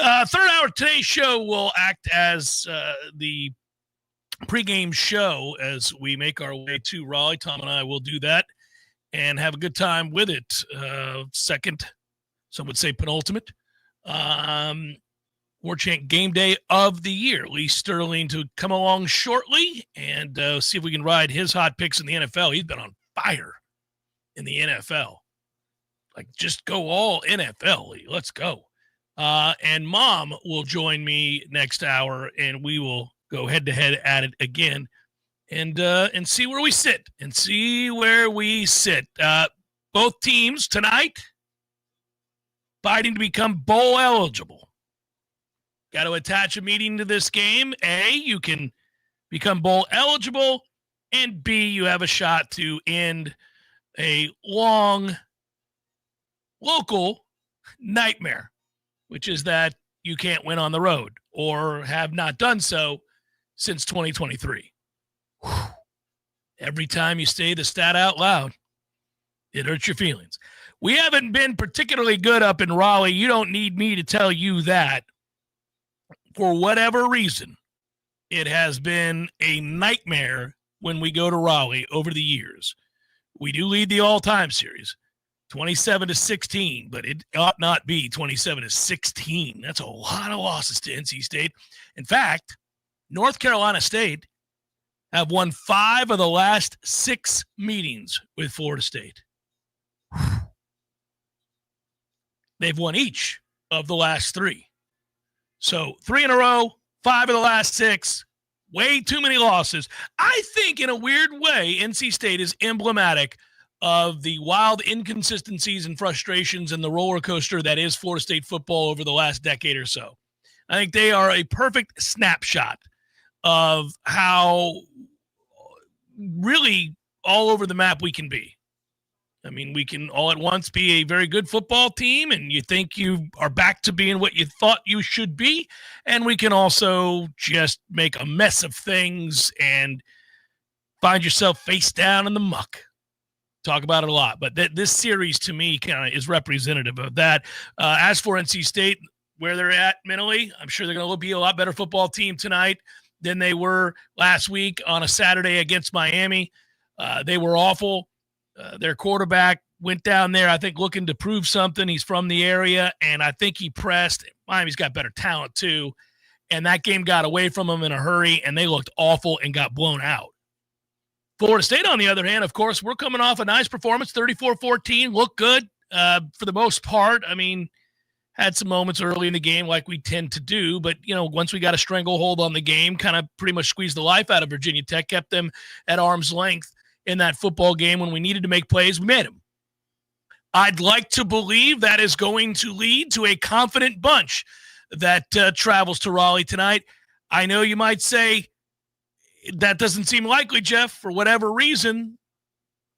Third hour of today's show will act as the pregame show as we make our way to Raleigh. Tom and I will do that and have a good time with it. Second, some would say penultimate, Warchant game day of the year. Lee Sterling to come along shortly and see if we can ride his hot picks in the NFL. He's been on fire in the NFL. Like, just go all NFL, Lee. Let's go. And Mom will join me next hour, and we will go head-to-head at it again and see where we sit. Both teams tonight fighting to become bowl eligible. Got to attach a meeting to this game. A, you can become bowl eligible, and B, you have a shot to end a long local nightmare, which is that you can't win on the road or have not done so since 2023. Whew. Every time you say the stat out loud, it hurts your feelings. We haven't been particularly good up in Raleigh. You don't need me to tell you that. For whatever reason, it has been a nightmare when we go to Raleigh over the years. We do lead the all-time series, 27-16, but it ought not be 27-16. That's a lot of losses to NC State. In fact, North Carolina State have won 5 of the last 6 meetings with Florida State. They've won each of the last 3. So 3 in a row, 5 of the last 6, way too many losses. I think in a weird way, NC State is emblematic of the wild inconsistencies and frustrations and the roller coaster that is Florida State football over the last decade or so. I think they are a perfect snapshot of how really all over the map we can be. I mean, we can all at once be a very good football team, and you think you are back to being what you thought you should be, and we can also just make a mess of things and find yourself face down in the muck. Talk about it a lot, but this series to me kind of is representative of that. As for NC State, where they're at mentally, I'm sure they're going to be a lot better football team tonight than they were last week on a Saturday against Miami. They were awful. Their quarterback went down there, I think, looking to prove something. He's from the area, and I think he pressed. Miami's got better talent too, and that game got away from them in a hurry, and they looked awful and got blown out. Florida State, on the other hand, of course, we're coming off a nice performance, 34-14, looked good for the most part. I mean, had some moments early in the game like we tend to do, but, once we got a stranglehold on the game, kind of pretty much squeezed the life out of Virginia Tech, kept them at arm's length in that football game. When we needed to make plays, we made them. I'd like to believe that is going to lead to a confident bunch that travels to Raleigh tonight. I know you might say, that doesn't seem likely, Jeff, for whatever reason.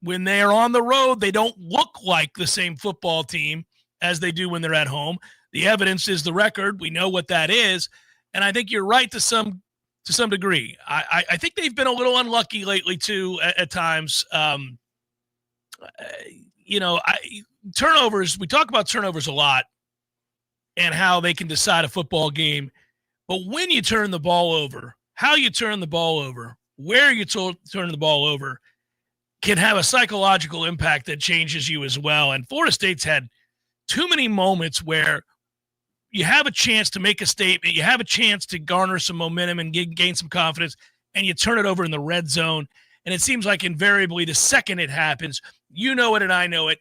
When they are on the road, they don't look like the same football team as they do when they're at home. The evidence is the record. We know what that is. And I think you're right to some degree. I think they've been a little unlucky lately, too, at times. Turnovers, we talk about turnovers a lot and how they can decide a football game. But when you turn the ball over, how you turn the ball over, where you turn the ball over can have a psychological impact that changes you as well. And Florida State's had too many moments where you have a chance to make a statement, you have a chance to garner some momentum and gain some confidence, and you turn it over in the red zone. And it seems like invariably the second it happens, you know it and I know it,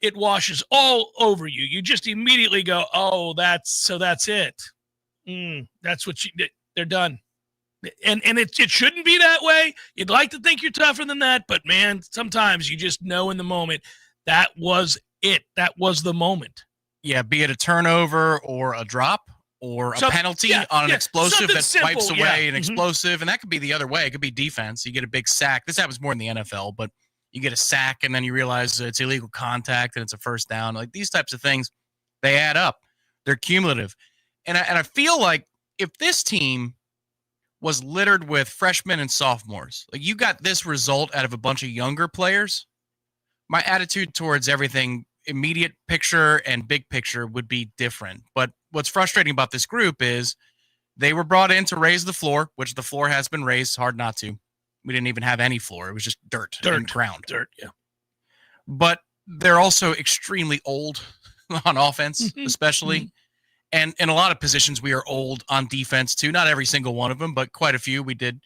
it washes all over you. You just immediately go, oh, that's it. That's what they're done. And it shouldn't be that way. You'd like to think you're tougher than that, but man, sometimes you just know in the moment that was it. That was the moment. Yeah, be it a turnover or a drop or a penalty on an explosive that wipes away an explosive, and that could be the other way. It could be defense. You get a big sack. This happens more in the NFL, but you get a sack and then you realize it's illegal contact and it's a first down. Like these types of things, they add up. They're cumulative. And I feel like if this team was littered with freshmen and sophomores, like you got this result out of a bunch of younger players, my attitude towards everything, immediate picture and big picture, would be different. But what's frustrating about this group is they were brought in to raise the floor, which the floor has been raised. Hard not to. We didn't even have any floor. It was just dirt and ground. Dirt, yeah. But they're also extremely old on offense, especially. And in a lot of positions, we are old on defense, too. Not every single one of them, but quite a few. We did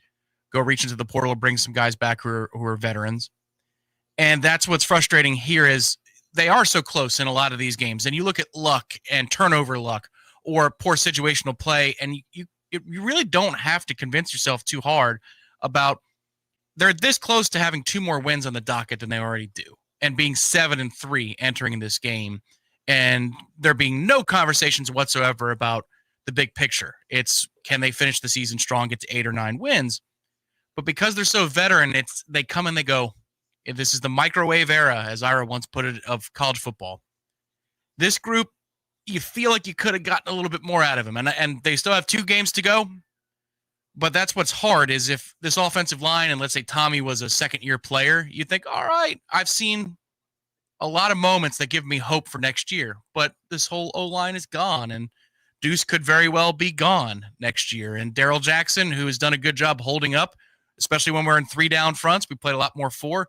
go reach into the portal, bring some guys back who are veterans. And that's what's frustrating here is they are so close in a lot of these games. And you look at luck and turnover luck or poor situational play, and you really don't have to convince yourself too hard about they're this close to having 2 more wins on the docket than they already do and being 7-3 entering this game. And there being no conversations whatsoever about the big picture. It's can they finish the season strong, get to 8 or 9 wins? But because they're so veteran, they come and they go. This is the microwave era, as Ira once put it, of college football. This group, you feel like you could have gotten a little bit more out of them. And they still have 2 games to go. But that's what's hard is if this offensive line, and let's say Tommy was a second-year player, you think, all right, I've seen a lot of moments that give me hope for next year. But this whole O-line is gone, and Deuce could very well be gone next year. And Darrell Jackson, who has done a good job holding up, especially when we're in 3 down fronts, we played a lot more 4.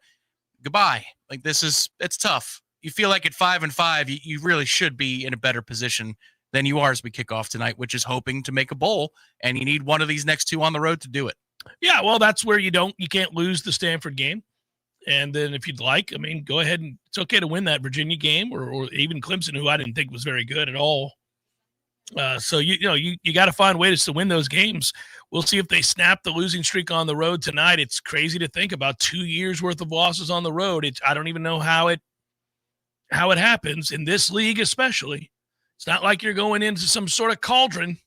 Goodbye. Like it's tough. You feel like at 5-5, you really should be in a better position than you are as we kick off tonight, which is hoping to make a bowl, and you need one of these next 2 on the road to do it. Yeah, well, that's where you can't lose the Stanford game. And then if you'd like, I mean, go ahead and it's okay to win that Virginia game or even Clemson, who I didn't think was very good at all. So, you got to find ways to win those games. We'll see if they snap the losing streak on the road tonight. It's crazy to think about 2 years worth of losses on the road. I don't even know how it happens in this league, especially. It's not like you're going into some sort of cauldron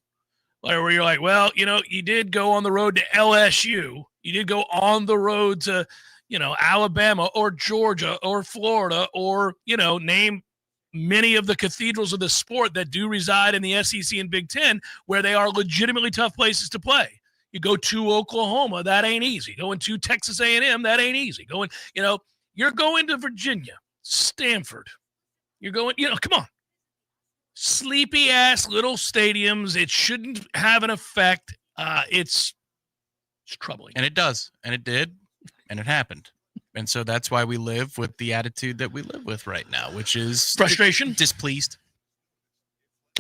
where you're like, well, you did go on the road to LSU. You did go on the road to, Alabama or Georgia or Florida or, name many of the cathedrals of the sport that do reside in the SEC and Big Ten where they are legitimately tough places to play. You go to Oklahoma, that ain't easy. Going to Texas A&M, that ain't easy. You're going to Virginia, Stanford. You're going, come on. Sleepy ass little stadiums. It shouldn't have an effect. It's troubling. And it does. And it did. And it happened. And so that's why we live with the attitude that we live with right now, which is frustration, displeased.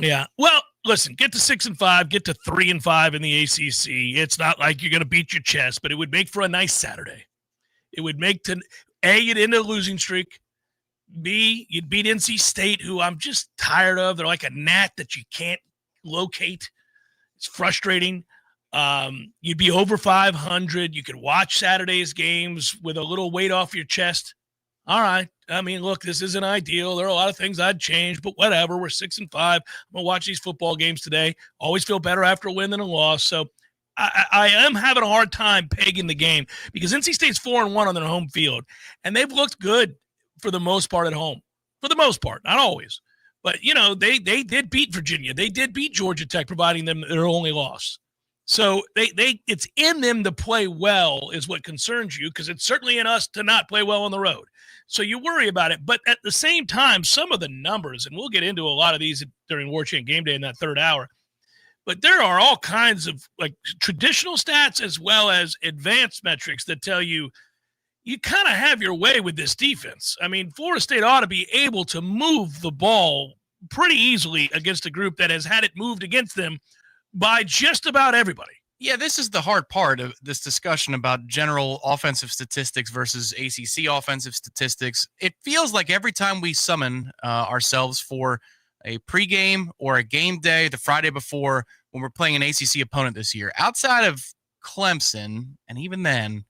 Yeah. Well, listen, get to 6-5, get to 3-5 in the ACC. It's not like you're going to beat your chest, but it would make for a nice Saturday. It would make you'd end a losing streak. B, you'd beat NC State, who I'm just tired of. They're like a gnat that you can't locate. It's frustrating. You'd be over 500. You could watch Saturday's games with a little weight off your chest. All right. I mean, look, this isn't ideal. There are a lot of things I'd change, but whatever. We're 6-5. I'm going to watch these football games today. Always feel better after a win than a loss. So I am having a hard time pegging the game because NC State's 4-1 on their home field, and they've looked good for the most part at home. For the most part, not always. But, they did beat Virginia. They did beat Georgia Tech, providing them their only loss. So it's in them to play well is what concerns you, because it's certainly in us to not play well on the road. So you worry about it. But at the same time, some of the numbers, and we'll get into a lot of these during Warchant Game Day in that third hour, but there are all kinds of like traditional stats as well as advanced metrics that tell you kind of have your way with this defense. I mean, Florida State ought to be able to move the ball pretty easily against a group that has had it moved against them by just about everybody. Yeah, this is the hard part of this discussion about general offensive statistics versus ACC offensive statistics. It feels like every time we summon ourselves for a pregame or a game day the Friday before when we're playing an ACC opponent this year, outside of Clemson, and even then,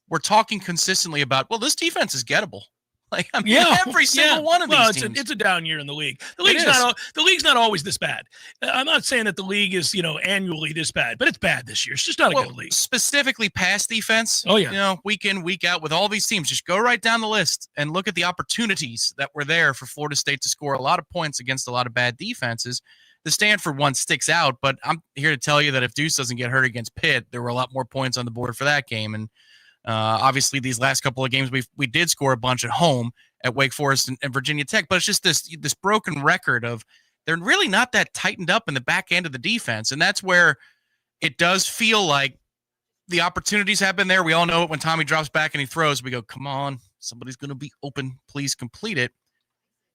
we're talking consistently about, well, this defense is gettable. Like, I mean, every single one of these teams. It's a down year in the league. The league's not always this bad. I'm not saying that the league is, annually this bad, but it's bad this year. It's just not a good league. Specifically pass defense. Oh, yeah. Week in, week out with all these teams. Just go right down the list and look at the opportunities that were there for Florida State to score a lot of points against a lot of bad defenses. The Stanford one sticks out, but I'm here to tell you that if Deuce doesn't get hurt against Pitt, there were a lot more points on the board for that game. And obviously, these last couple of games, we did score a bunch at home at Wake Forest and Virginia Tech, but it's just this broken record of they're really not that tightened up in the back end of the defense. And that's where it does feel like the opportunities have been there. We all know it when Tommy drops back and he throws. We go, come on, somebody's going to be open. Please complete it.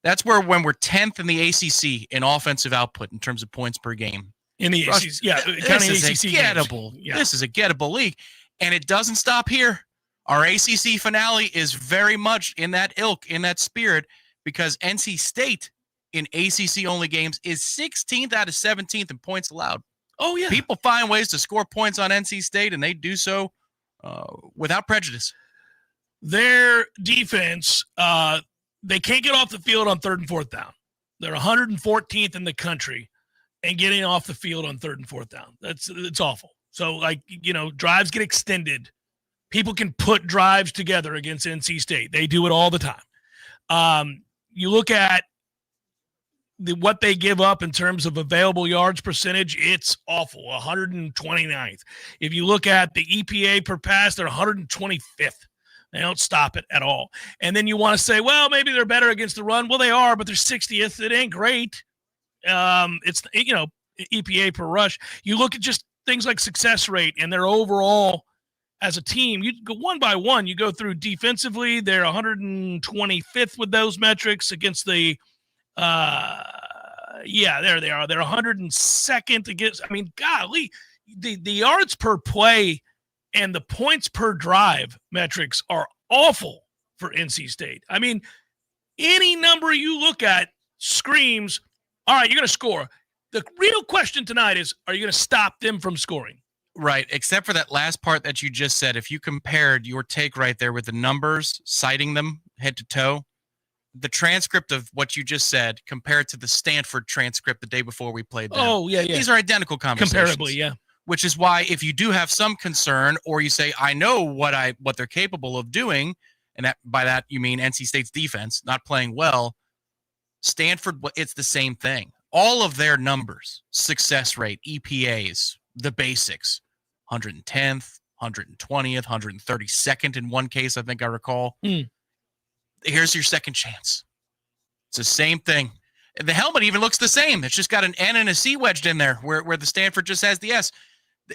That's where when we're 10th in the ACC in offensive output in terms of points per game. In the ACC, yeah. This is a gettable. Yeah. This is a gettable league. And it doesn't stop here. Our ACC finale is very much in that ilk, in that spirit, because NC State in ACC-only games is 16th out of 17th in points allowed. Oh, yeah. People find ways to score points on NC State, and they do so without prejudice. Their defense, they can't get off the field on 3rd and 4th down. They're 114th in the country and getting off the field on 3rd and 4th down. It's awful. So, like, drives get extended. People can put drives together against NC State. They do it all the time. You look at what they give up in terms of available yards percentage, it's awful, 129th. If you look at the EPA per pass, they're 125th. They don't stop it at all. And then you want to say, well, maybe they're better against the run. Well, they are, but they're 60th. It ain't great. It's, EPA per rush. You look at just things like success rate and their overall as a team. You go one by one. You go through defensively. They're 125th with those metrics against the there they are. They're 102nd against. I mean, golly, the yards per play and the points per drive metrics are awful for NC State. I mean, any number you look at screams, all right, you're going to score. The real question tonight is, are you going to stop them from scoring? Right, except for that last part that you just said. If you compared your take right there with the numbers, citing them head to toe, the transcript of what you just said compared to the Stanford transcript the day before we played them. Oh, yeah. These are identical conversations. Comparably, yeah. Which is why if you do have some concern or you say, I know what they're capable of doing, and that by that you mean NC State's defense not playing well, Stanford, it's the same thing. All of their numbers, success rate, EPAs, the basics, 110th, 120th, 132nd in one case, I think I recall. Here's your second chance. It's the same thing. The helmet even looks the same. It's just got an N and a C wedged in there where the Stanford just has the S.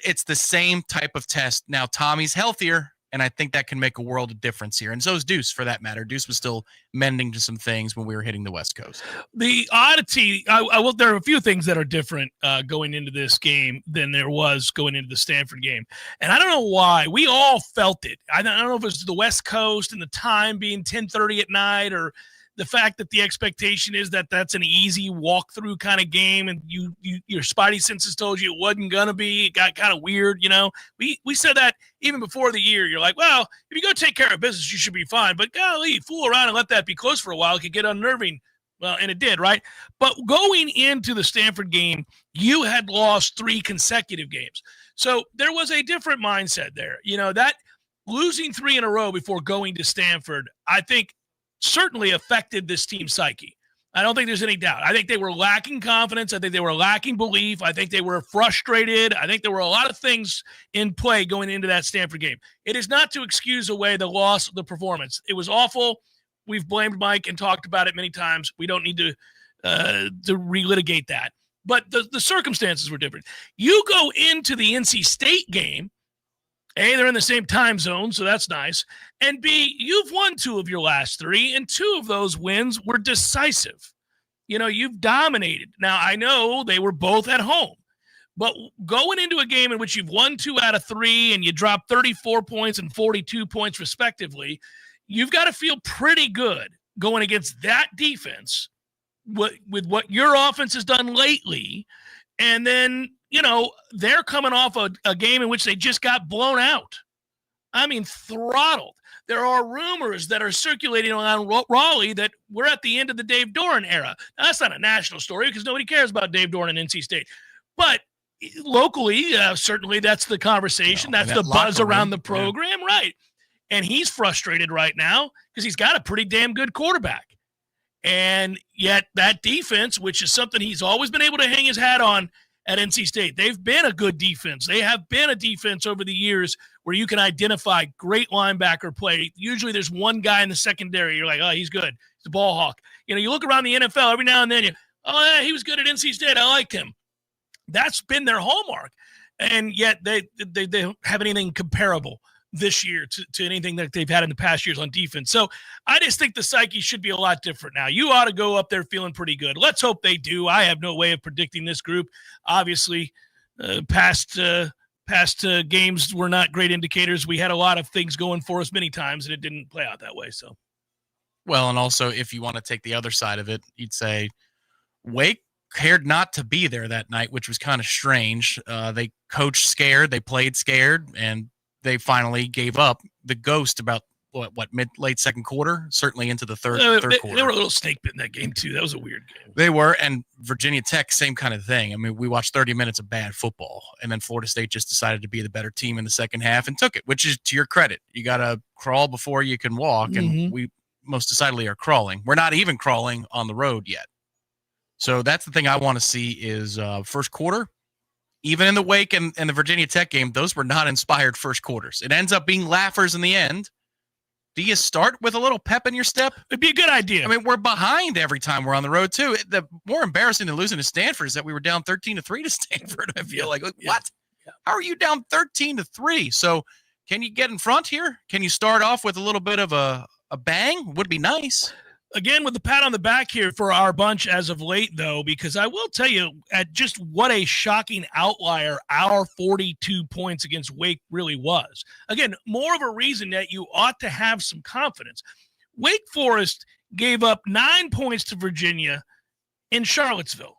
It's the same type of test. Now, Tommy's healthier, and I think that can make a world of difference here. And so is Deuce, for that matter. Deuce was still mending to some things when we were hitting the West Coast. The oddity, there are a few things that are different going into this game than there was going into the Stanford game. And I don't know why. We all felt it. I don't know if it was the West Coast and the time being 10:30 at night, or the fact that the expectation is that that's an easy walkthrough kind of game, and your spidey senses told you it wasn't gonna be. It got kind of weird, We said that even before the year. You're like, well, if you go take care of business, you should be fine. But golly, fool around and let that be close for a while, it could get unnerving. Well, and it did, right? But going into the Stanford game, you had lost 3 consecutive games, so there was a different mindset there. That losing 3 in a row before going to Stanford, I think, certainly affected this team's psyche. I don't think there's any doubt. I think they were lacking confidence. I think they were lacking belief. I think they were frustrated. I think there were a lot of things in play going into that Stanford game. It is not to excuse away the loss of the performance. It was awful. We've blamed Mike and talked about it many times. We don't need to relitigate that. But the circumstances were different. You go into the NC State game, A, they're in the same time zone, so that's nice. And B, you've won 2 of your last 3, and 2 of those wins were decisive. You've dominated. Now, I know they were both at home, but going into a game in which you've won 2 out of 3 and you drop 34 points and 42 points respectively, you've got to feel pretty good going against that defense with what your offense has done lately. And then, they're coming off a game in which they just got blown out. I mean, throttled. There are rumors that are circulating around Raleigh that we're at the end of the Dave Doran era. Now, that's not a national story because nobody cares about Dave Doran and NC State. But locally, certainly that's the conversation. That's the buzz around the program, yeah. Right? And he's frustrated right now because he's got a pretty damn good quarterback. And yet that defense, which is something he's always been able to hang his hat on at NC State, they've been a good defense. They have been a defense over the years where you can identify great linebacker play. Usually there's one guy in the secondary. You're like, oh, he's good. He's a ball hawk. You look around the NFL every now and then, Oh, yeah, he was good at NC State. I liked him. That's been their hallmark. And yet they don't have anything comparable this year to anything that they've had in the past years on defense. So I just think the psyche should be a lot different now. You ought to go up there feeling pretty good. Let's hope they do. I have no way of predicting this group. Obviously, past games were not great indicators. We had a lot of things going for us many times, and it didn't play out that way. So, well, and also if you want to take the other side of it, you'd say Wake cared not to be there that night, which was kind of strange. They coached scared, they played scared, and they finally gave up the ghost about late second quarter, certainly into the third quarter. They were a little snake bit in that game too. That was a weird game. They were, and Virginia Tech, same kind of thing. I mean, we watched 30 minutes of bad football, and then Florida State just decided to be the better team in the second half and took it, which is to your credit. You got to crawl before you can walk, and we most decidedly are crawling. We're not even crawling on the road yet. So that's the thing I want to see is first quarter. Even in the Wake and the Virginia Tech game, those were not inspired first quarters. It ends up being laughers in the end. Do you start with a little pep in your step? It'd be a good idea. I mean, we're behind every time we're on the road, too. The more embarrassing than losing to Stanford is that we were down 13-3 to Stanford. I feel like, what? Yeah. How are you down 13-3? So can you get in front here? Can you start off with a little bit of a bang? Would be nice. Again, with the pat on the back here for our bunch as of late, though, because I will tell you at just what a shocking outlier our 42 points against Wake really was. Again, more of a reason that you ought to have some confidence. Wake Forest gave up 9 points to Virginia in Charlottesville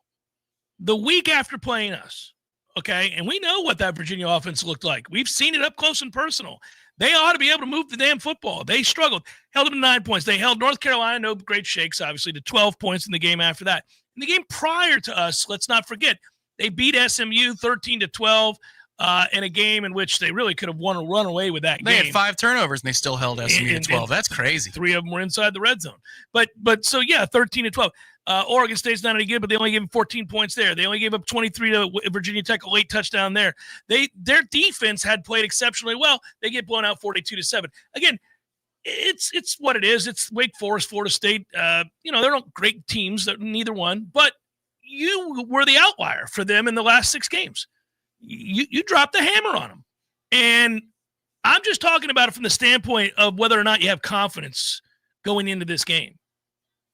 the week after playing us, okay? And we know what that Virginia offense looked like. We've seen it up close and personal. They ought to be able to move the damn football. They struggled. Held them to 9 points. They held North Carolina, no great shakes, obviously, to 12 points in the game after that. In the game prior to us, let's not forget, they beat SMU 13-12 in a game in which they really could have run away with that game. They had 5 turnovers, and they still held SMU to 12. That's crazy. 3 of them were inside the red zone. But so, yeah, 13-12. Oregon State's not any good, but they only gave them 14 points there. They only gave up 23 to Virginia Tech, a late touchdown there. Their defense had played exceptionally well. They get blown out 42-7. Again, it's what it is. It's Wake Forest, Florida State. They're not great teams, neither one. But you were the outlier for them in the last 6 games. You dropped the hammer on them. And I'm just talking about it from the standpoint of whether or not you have confidence going into this game.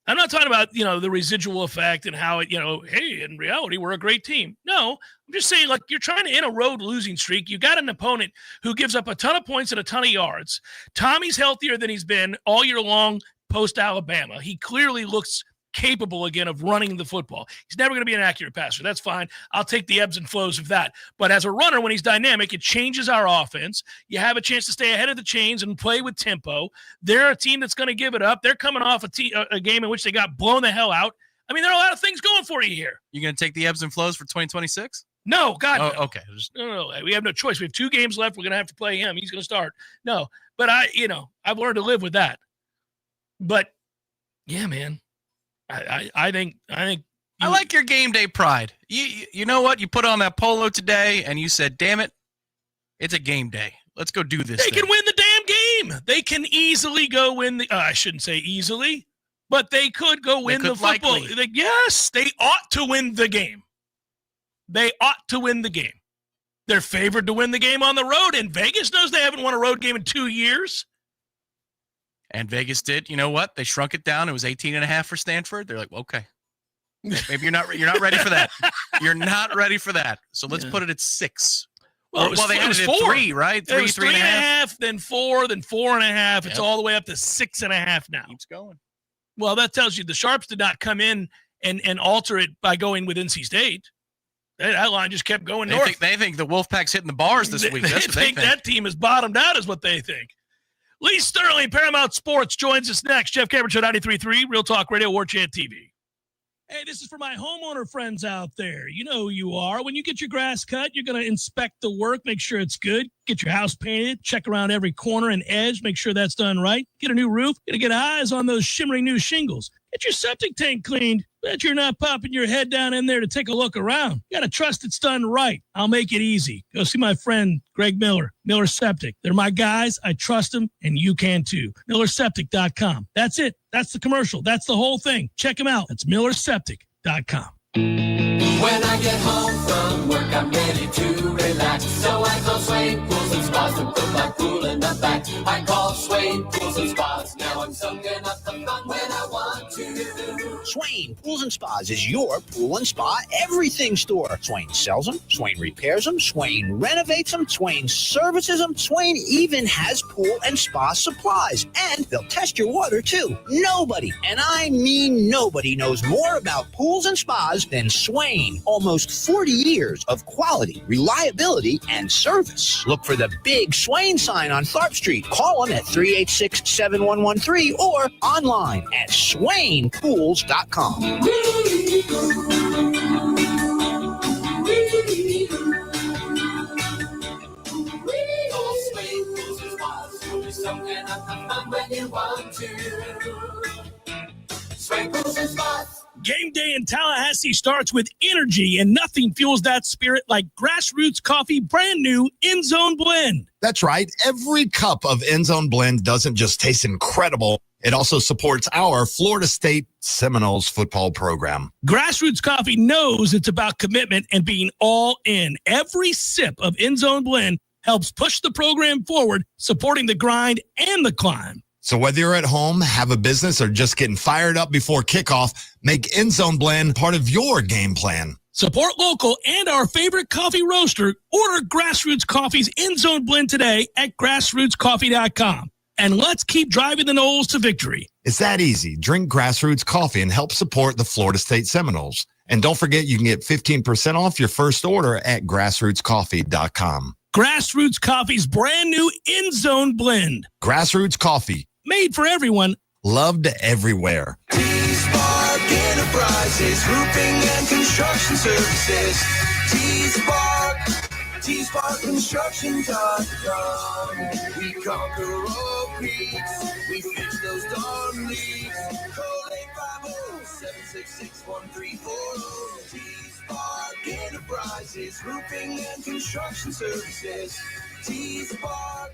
I'm not talking about, the residual effect and how hey, in reality, we're a great team. No, I'm just saying, like, you're trying to end a road losing streak. You got an opponent who gives up a ton of points and a ton of yards. Tommy's healthier than he's been all year long post-Alabama. He clearly looks capable again of running the football. He's never going to be an accurate passer. That's fine. I'll take the ebbs and flows of that. But as a runner, when he's dynamic, it changes our offense. You have a chance to stay ahead of the chains and play with tempo. They're a team that's going to give it up. They're coming off a game in which they got blown the hell out. I mean, there are a lot of things going for you here. You going to take the ebbs and flows for 2026? No, God. Oh, no. Okay. No. We have no choice. We have 2 games left. We're going to have to play him. He's going to start. No, but I've learned to live with that. But yeah, man. I think I like your game day pride. You know what? You put on that polo today and you said, damn it, it's a game day. Let's go do this. They can win the damn game. They can easily go win I shouldn't say easily, but they could go win the football. Yes, they ought to win the game. They ought to win the game. They're favored to win the game on the road, and Vegas knows they haven't won a road game in 2 years. And Vegas did. You know what? They shrunk it down. It was 18.5 for Stanford. They're like, okay, maybe you're not ready for that. You're not ready for that. So let's put it at 6. Well, they had it at 3, right? 3.5, then 4, then 4.5. It's all the way up to 6.5 now. Keeps going. Well, that tells you the Sharps did not come in and alter it by going with NC State. That line just kept going north. They think the Wolfpack's hitting the bars this week. That's what they think. That team is bottomed out is what they think. Lee Sterling, Paramount Sports, joins us next. Jeff Cameron Show 93.3, Real Talk Radio, Warchant TV. Hey, this is for my homeowner friends out there. You know who you are. When you get your grass cut, you're going to inspect the work, make sure it's good. Get your house painted, check around every corner and edge, make sure that's done right. Get a new roof, get eyes on those shimmering new shingles. Get your septic tank cleaned. Bet you're not popping your head down in there to take a look around. You got to trust it's done right. I'll make it easy. Go see my friend, Greg Miller, Miller Septic. They're my guys. I trust them, and you can too. MillerSeptic.com. That's it. That's the commercial. That's the whole thing. Check them out. That's MillerSeptic.com. When I get home from work, I'm ready to relax. So I call Swain Pools and Spas to put my pool in the back. I call Swain Pools and Spas. Now I'm soaking up the fun when I want to. Swain Pools and Spas is your pool and spa everything store. Swain sells them, Swain repairs them, Swain renovates them, Swain services them. Swain even has pool and spa supplies. And they'll test your water too. Nobody, and I mean nobody, knows more about pools and spas than Swain. Almost 40 years of quality, reliability, and service. Look for the big Swain sign on Tharp Street. Call them at 386-7113 or online at swainpools.com. Soaking up the fun when you want to. Swain Pools and Spas. Game day in Tallahassee starts with energy, and nothing fuels that spirit like Grassroots Coffee brand new End Zone Blend. That's right. Every cup of End Zone Blend doesn't just taste incredible. It also supports our Florida State Seminoles football program. Grassroots Coffee knows it's about commitment and being all in. Every sip of End Zone Blend helps push the program forward, supporting the grind and the climb. So whether you're at home, have a business, or just getting fired up before kickoff, make End Zone Blend part of your game plan. Support local and our favorite coffee roaster. Order Grassroots Coffee's End Zone Blend today at grassrootscoffee.com. And let's keep driving the Noles to victory. It's that easy. Drink Grassroots Coffee and help support the Florida State Seminoles. And don't forget, you can get 15% off your first order at grassrootscoffee.com. Grassroots Coffee's brand new End Zone Blend. Grassroots Coffee. Made for everyone. Loved everywhere. T-Spark Enterprises, roofing and construction services. T-Spark Construction.com. We conquer all peaks. We fix those darn leaks. Call 850-766-1340. T-Spark Enterprises, roofing and construction services. T-Spark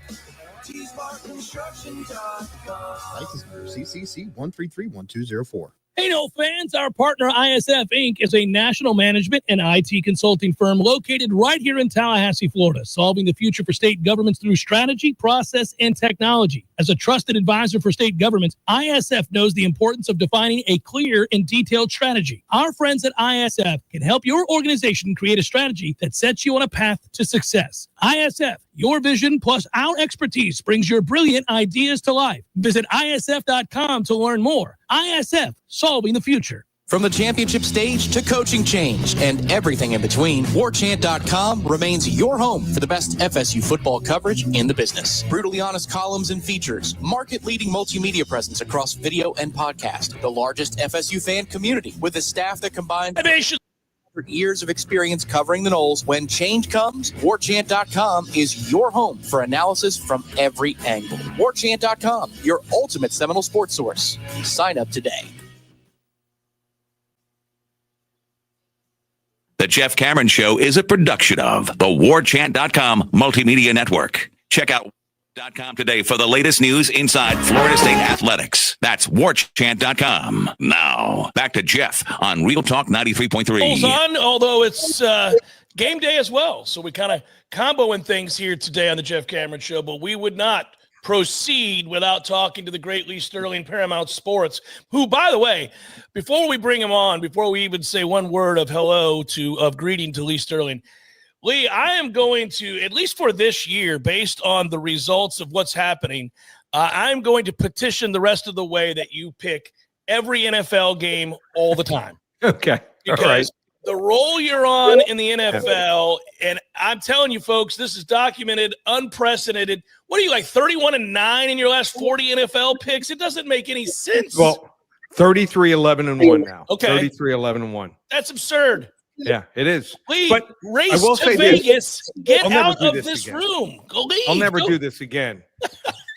Construction.com. License number CCC 1331204. Hey, no fans, our partner ISF Inc. is a national management and IT consulting firm located right here in Tallahassee, Florida, solving the future for state governments through strategy, process, and technology. As a trusted advisor for state governments, ISF knows the importance of defining a clear and detailed strategy. Our friends at ISF can help your organization create a strategy that sets you on a path to success. ISF, your vision plus our expertise brings your brilliant ideas to life. Visit ISF.com to learn more. ISF, solving the future. From the championship stage to coaching change and everything in between, Warchant.com remains your home for the best FSU football coverage in the business. Brutally honest columns and features, market-leading multimedia presence across video and podcast, the largest FSU fan community with a staff that combines years of experience covering the Noles. When change comes, Warchant.com is your home for analysis from every angle. Warchant.com, your ultimate Seminole sports source. Sign up today. The Jeff Cameron Show is a production of the Warchant.com Multimedia Network. Check out Warchant.com today for the latest news inside Florida State athletics. That's Warchant.com. Now, back to Jeff on Real Talk 93.3. On, although it's game day as well. So we kind of comboing things here today on the Jeff Cameron Show, but we would not proceed without talking to the great Lee Sterling, Paramount Sports, who, by the way, before we bring him on, before we even say one word of hello of greeting to Lee Sterling, Lee, I am going to, at least for this year, based on the results of what's happening, I'm going to petition the rest of the way that you pick every NFL game all the time. Okay. Because all right. The role you're on in the NFL, and I'm telling you, folks, this is documented, unprecedented. What are you, like 31-9 in your last 40 NFL picks? It doesn't make any sense. Well, 33-11-1 now. Okay. 33-11-1. That's absurd. Yeah, it is. Lee, but race I will to say Vegas. This. Get out of this room. Go leave. I'll never do this again.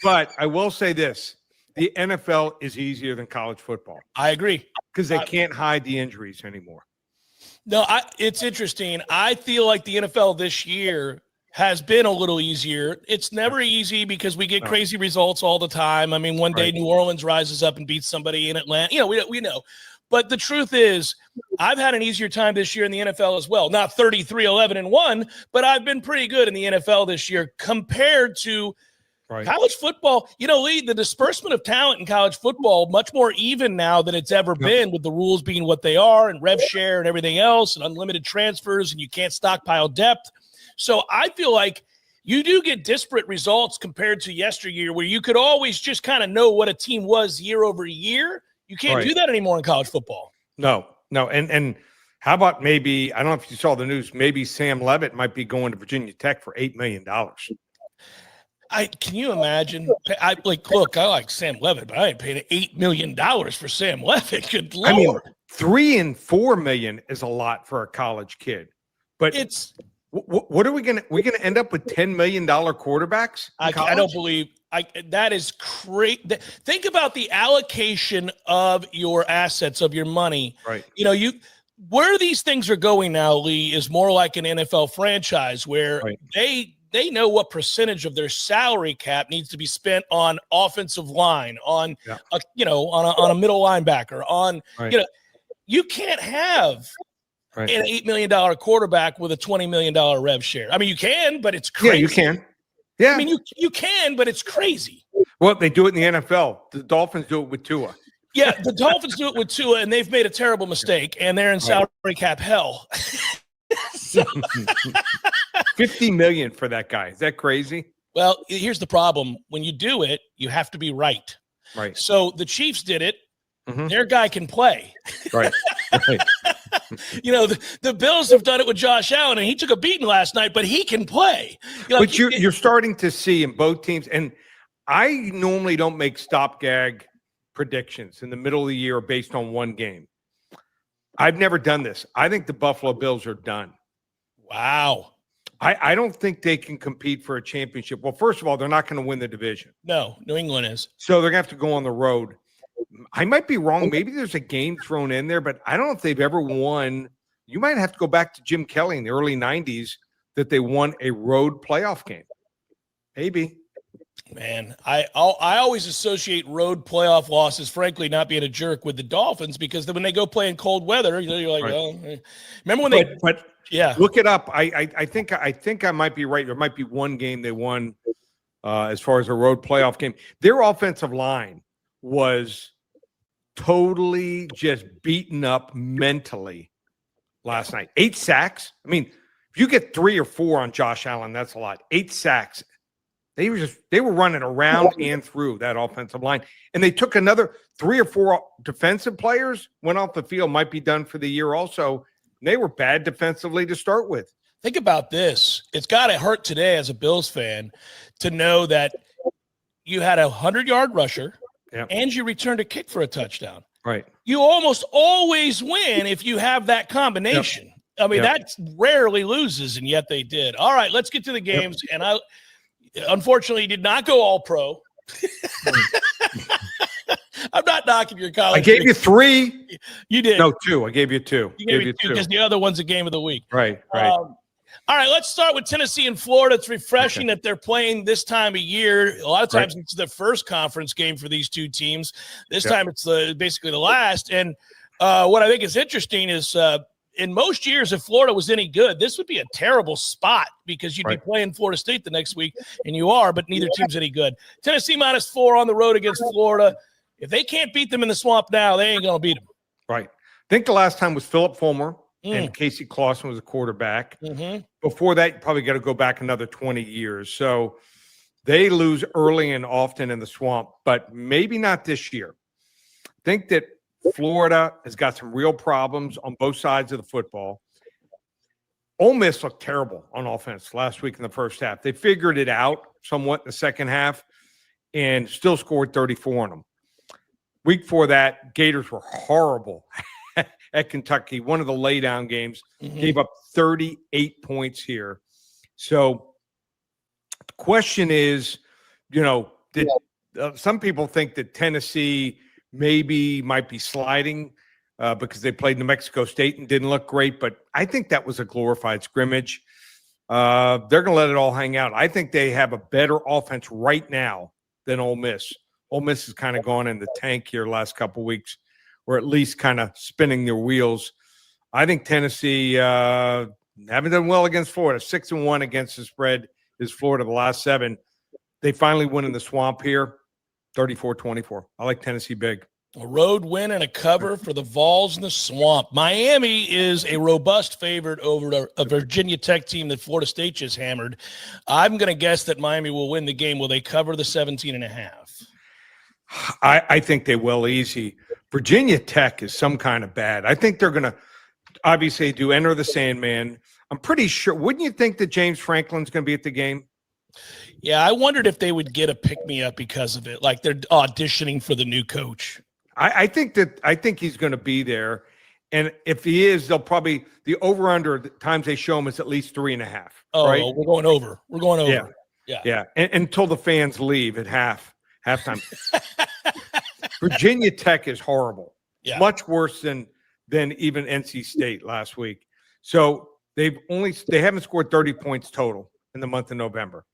But I will say this. The NFL is easier than college football. I agree. Because they can't hide the injuries anymore. No, it's interesting. I feel like the NFL this year has been a little easier. It's never easy because we get crazy results all the time. I mean, one day New Orleans rises up and beats somebody in Atlanta. You know, we know. But the truth is, I've had an easier time this year in the NFL as well. Not 33-11-1, but I've been pretty good in the NFL this year compared to college football. You know, Lee, the disbursement of talent in college football much more even now than it's ever been, with the rules being what they are and rev share and everything else and unlimited transfers, and you can't stockpile depth. So I feel like you do get disparate results compared to yesteryear, where you could always just kind of know what a team was year over year. You can't do that anymore in college football. No. And how about maybe, I don't know if you saw the news, maybe Sam Levitt might be going to Virginia Tech for $8 million. Can you imagine? I like Sam Levitt, but I ain't paying $8 million for Sam Levitt. Good Lord. I mean, $3 and $4 million is a lot for a college kid. But it's what are we gonna end up with $10 million quarterbacks? I don't believe that is crazy. Think about the allocation of your assets, of your money. Right. You know, where these things are going now, Lee, is more like an NFL franchise where they know what percentage of their salary cap needs to be spent on offensive line, on on a middle linebacker, on you can't have an $8 million quarterback with a $20 million rev share. I mean, you can, but it's crazy. Yeah, you can. Yeah. I mean, you can, but it's crazy. Well, they do it in the NFL. The Dolphins do it with Tua. Yeah, the Dolphins do it with Tua, and they've made a terrible mistake, and they're in salary cap hell. $50 million for that guy. Is that crazy? Well, here's the problem. When you do it, you have to be right. Right. So the Chiefs did it. Mm-hmm. Their guy can play. Right. You know, the Bills have done it with Josh Allen, and he took a beating last night, but he can play. But you're starting to see in both teams, and I normally don't make stopgag predictions in the middle of the year based on one game. I've never done this. I think the Buffalo Bills are done. Wow. I don't think they can compete for a championship. Well, first of all, they're not going to win the division. No, New England is. So they're going to have to go on the road. I might be wrong. Maybe there's a game thrown in there, but I don't know if they've ever won. You might have to go back to Jim Kelly in the early 90s that they won a road playoff game. Maybe. Man, I always associate road playoff losses, frankly, not being a jerk, with the Dolphins, because when they go play in cold weather, you're like, well, remember when yeah. Look it up. I think I might be right. There might be one game they won as far as a road playoff game. Their offensive line was totally just beaten up mentally last night. 8 sacks. I mean, if you get 3 or 4 on Josh Allen, that's a lot. 8 sacks. They were running around and through that offensive line. And they took another 3 or 4 defensive players, went off the field, might be done for the year also. They were bad defensively to start with. Think about this. It's got to hurt today as a Bills fan to know that you had a 100-yard rusher and you returned a kick for a touchdown. Right. You almost always win if you have that combination. Yep. I mean, that rarely loses, and yet they did. All right, let's get to the games. Yep. And I unfortunately did not go all pro. I'm not knocking your college. I gave you 3. You did. No, 2. I gave you 2. You gave you 2 because the other one's a game of the week. Right. All right, let's start with Tennessee and Florida. It's refreshing that they're playing this time of year. A lot of times it's the first conference game for these two teams. This time it's basically the last. And what I think is interesting is in most years, if Florida was any good, this would be a terrible spot because you'd be playing Florida State the next week, and you are, but neither team's any good. Tennessee -4 on the road against Florida. If they can't beat them in the swamp now, they ain't going to beat them. Right. I think the last time was Philip Fulmer and Casey Clausen was a quarterback. Mm-hmm. Before that, you probably got to go back another 20 years. So they lose early and often in the swamp, but maybe not this year. I think that Florida has got some real problems on both sides of the football. Ole Miss looked terrible on offense last week in the first half. They figured it out somewhat in the second half and still scored 34 on them. Week before that, Gators were horrible at Kentucky. One of the laydown games, gave up 38 points here. So the question is, did some people think that Tennessee maybe might be sliding because they played New Mexico State and didn't look great, but I think that was a glorified scrimmage. They're going to let it all hang out. I think they have a better offense right now than Ole Miss. Ole Miss has kind of gone in the tank here last couple of weeks or at least kind of spinning their wheels. I think Tennessee haven't done well against Florida. 6-1 against the spread is Florida the last 7. They finally win in the Swamp here, 34-24. I like Tennessee big. A road win and a cover for the Vols in the Swamp. Miami is a robust favorite over a Virginia Tech team that Florida State just hammered. I'm going to guess that Miami will win the game. Will they cover the 17.5? I think they will easy. Virginia Tech is some kind of bad. I think they're going to obviously do Enter the Sandman. I'm pretty sure. Wouldn't you think that James Franklin's going to be at the game? Yeah, I wondered if they would get a pick-me-up because of it, like they're auditioning for the new coach. I think he's going to be there, and if he is, they'll probably the over/under the times they show him is at least 3.5. Oh, right? we're going over. We're going over. Yeah. And, until the fans leave at halftime. Virginia Tech is horrible. Yeah. Much worse than even NC State last week. So they haven't scored 30 points total in the month of November.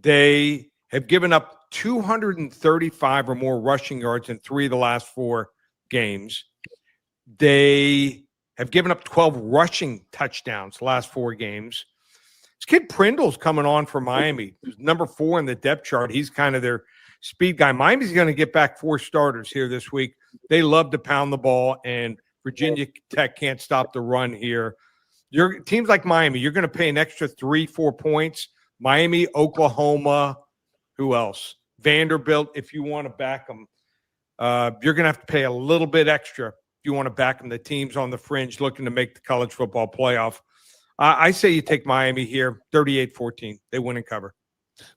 They have given up 235 or more rushing yards in 3 of the last 4 games. They have given up 12 rushing touchdowns the last 4 games. This kid Prindle's coming on for Miami. He's number 4 in the depth chart. He's kind of their speed guy. Miami's going to get back 4 starters here this week. They love to pound the ball, and Virginia Tech can't stop the run here. Your teams like Miami, you're going to pay an extra 3-4 points. Miami, Oklahoma, who else? Vanderbilt, if you want to back them. You're going to have to pay a little bit extra if you want to back them. The teams on the fringe looking to make the college football playoff. I say you take Miami here, 38-14. They win and cover.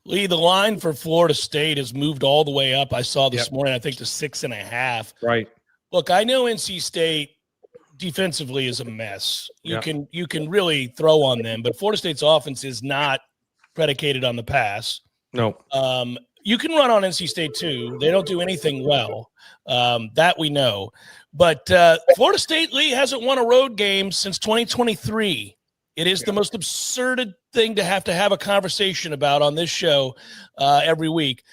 Lee, the line for Florida State has moved all the way up. I saw this morning, I think, to 6.5. Right. Look, I know NC State defensively is a mess. You can really throw on them, but Florida State's offense is not predicated on the pass. No. You can run on NC State too. They don't do anything well. That we know. But Florida State, Lee, hasn't won a road game since 2023. It is the most absurd thing to have a conversation about on this show every week.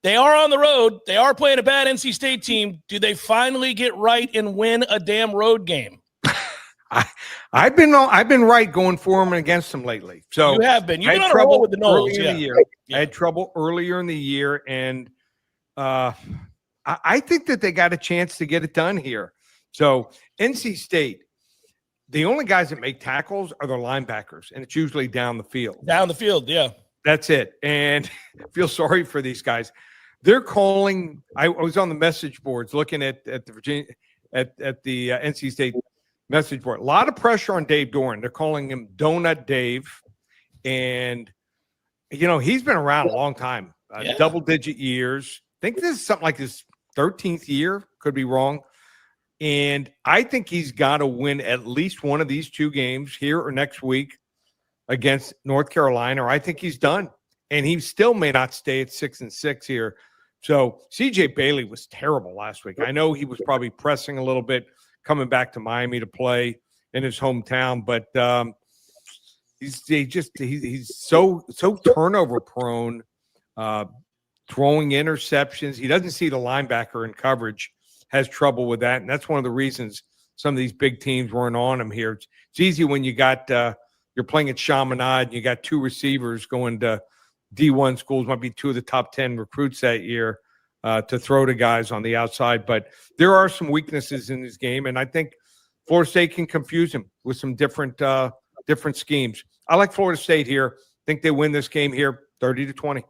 They are on the road. They are playing a bad NC State team. Do they finally get right and win a damn road game? I've been right going for them and against them lately. So you have been. You've been on a roll with the Noles. I had trouble earlier in the year, and I think that they got a chance to get it done here. So NC State, the only guys that make tackles are their linebackers, and it's usually down the field. Down the field, yeah. That's it. And I feel sorry for these guys. They're calling. I was on the message boards looking at the Virginia at the NC State message board. A lot of pressure on Dave Doran. They're calling him Donut Dave, and he's been around a long time, double-digit years. I think this is something like his 13th year. Could be wrong. And I think he's got to win at least one of these 2 games here or next week against North Carolina, or I think he's done. And he still may not stay at 6-6 here. So CJ Bailey was terrible last week. I know he was probably pressing a little bit, coming back to Miami to play in his hometown, but he's so turnover prone, throwing interceptions. He doesn't see the linebacker in coverage, has trouble with that, and that's one of the reasons some of these big teams weren't on him here. It's easy when you got you're playing at Chaminade and you got 2 receivers going to D1 schools, might be 2 of the top 10 recruits that year, to throw to guys on the outside. But there are some weaknesses in this game, and I think Florida State can confuse him with some different schemes. I like Florida State here. I think they win this game here, 30-20.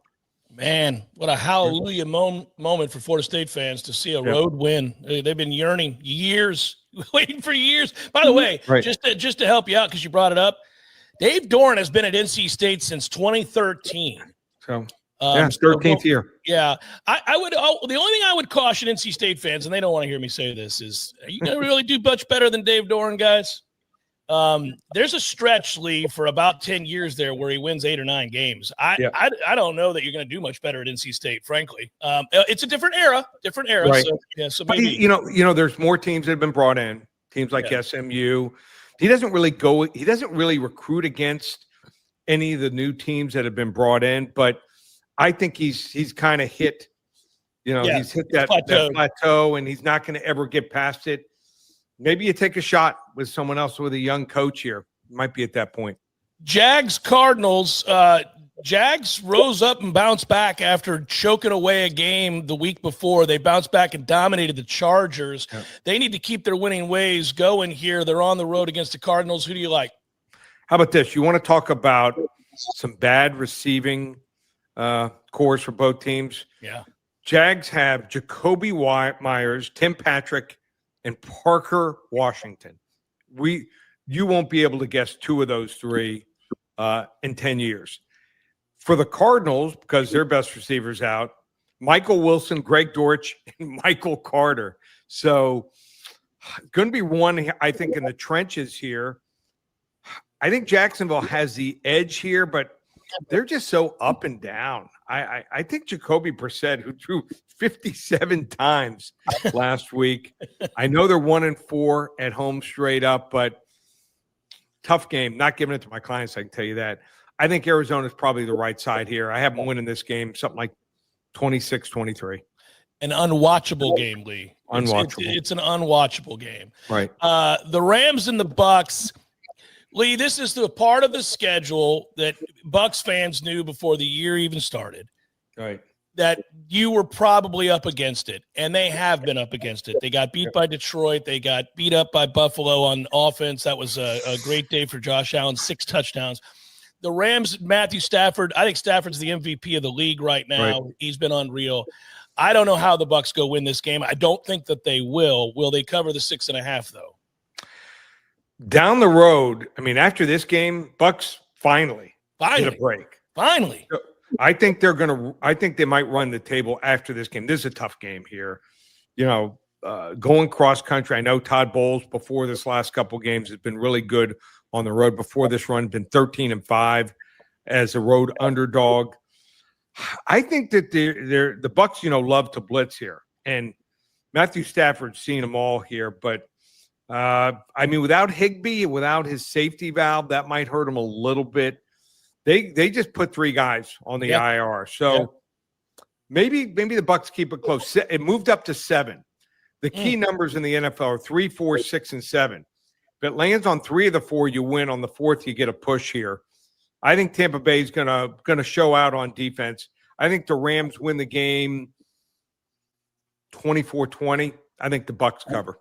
Man, what a hallelujah moment for Florida State fans to see a road win. They've been yearning years, waiting for years. By the way, just to help you out, because you brought it up, Dave Doran has been at NC State since 2013. So, 13th year. Yeah. I would. The only thing I would caution NC State fans, and they don't want to hear me say this, is are you going to really do much better than Dave Doran, guys? There's a stretch, Lee, for about 10 years there where he wins 8 or 9 games. I don't know that you're going to do much better at NC State, frankly. It's a different era. Right. So maybe there's more teams that have been brought in. Teams like SMU. He doesn't really recruit against any of the new teams that have been brought in, but I think he's kind of hit You know, he's hit that plateau, and he's not going to ever get past it. Maybe you take a shot with someone else with a young coach here. Might be at that point. Jags Cardinals. Jags rose up and bounced back after choking away a game the week before. They bounced back and dominated the Chargers. Yeah. They need to keep their winning ways going here. They're on the road against the Cardinals. Who do you like? How about this? You want to talk about some bad receiving cores for both teams? Yeah. Jags have Jacoby Myers, Tim Patrick, and Parker Washington. You won't be able to guess two of those three in 10 years. For the Cardinals, because their best receivers out, Michael Wilson, Greg Dortch, and Michael Carter. So going to be one, I think, in the trenches here. I think Jacksonville has the edge here, but they're just so up and down. I think Jacoby Brissett, who threw 57 times last week. I know they're 1-4 at home straight up, but tough game. Not giving it to my clients, I can tell you that. I think Arizona is probably the right side here. I have them winning this game, something like 26-23. An unwatchable game, Lee. Unwatchable. It's an unwatchable game. Right. The Rams and the Bucks. Lee, this is the part of the schedule that Bucks fans knew before the year even started. Right. That you were probably up against it, and they have been up against it. They got beat by Detroit. They got beat up by Buffalo on offense. That was a great day for Josh Allen, 6 touchdowns. The Rams, Matthew Stafford, I think Stafford's the MVP of the league right now. Right. He's been unreal. I don't know how the Bucks go win this game. I don't think that they will. Will they cover the 6.5, though? Down the road, I mean, after this game, Bucks finally get a break. Finally. I think they might run the table after this game. This is a tough game here. You know, going cross country. I know Todd Bowles before this last couple games has been really good on the road. Before this run, been 13-5 as a road underdog. I think that the Bucks, love to blitz here, and Matthew Stafford's seen them all here. But I mean, without Higbee, without his safety valve, that might hurt him a little bit. They just put 3 guys on the IR, so maybe the Bucks keep it close. It moved up to 7. The key numbers in the NFL are 3, 4, 6, and 7. If it lands on 3 of the 4, you win. On the 4th, you get a push here. I think Tampa Bay is gonna show out on defense. I think the Rams win the game 24-20. I think the Bucks cover.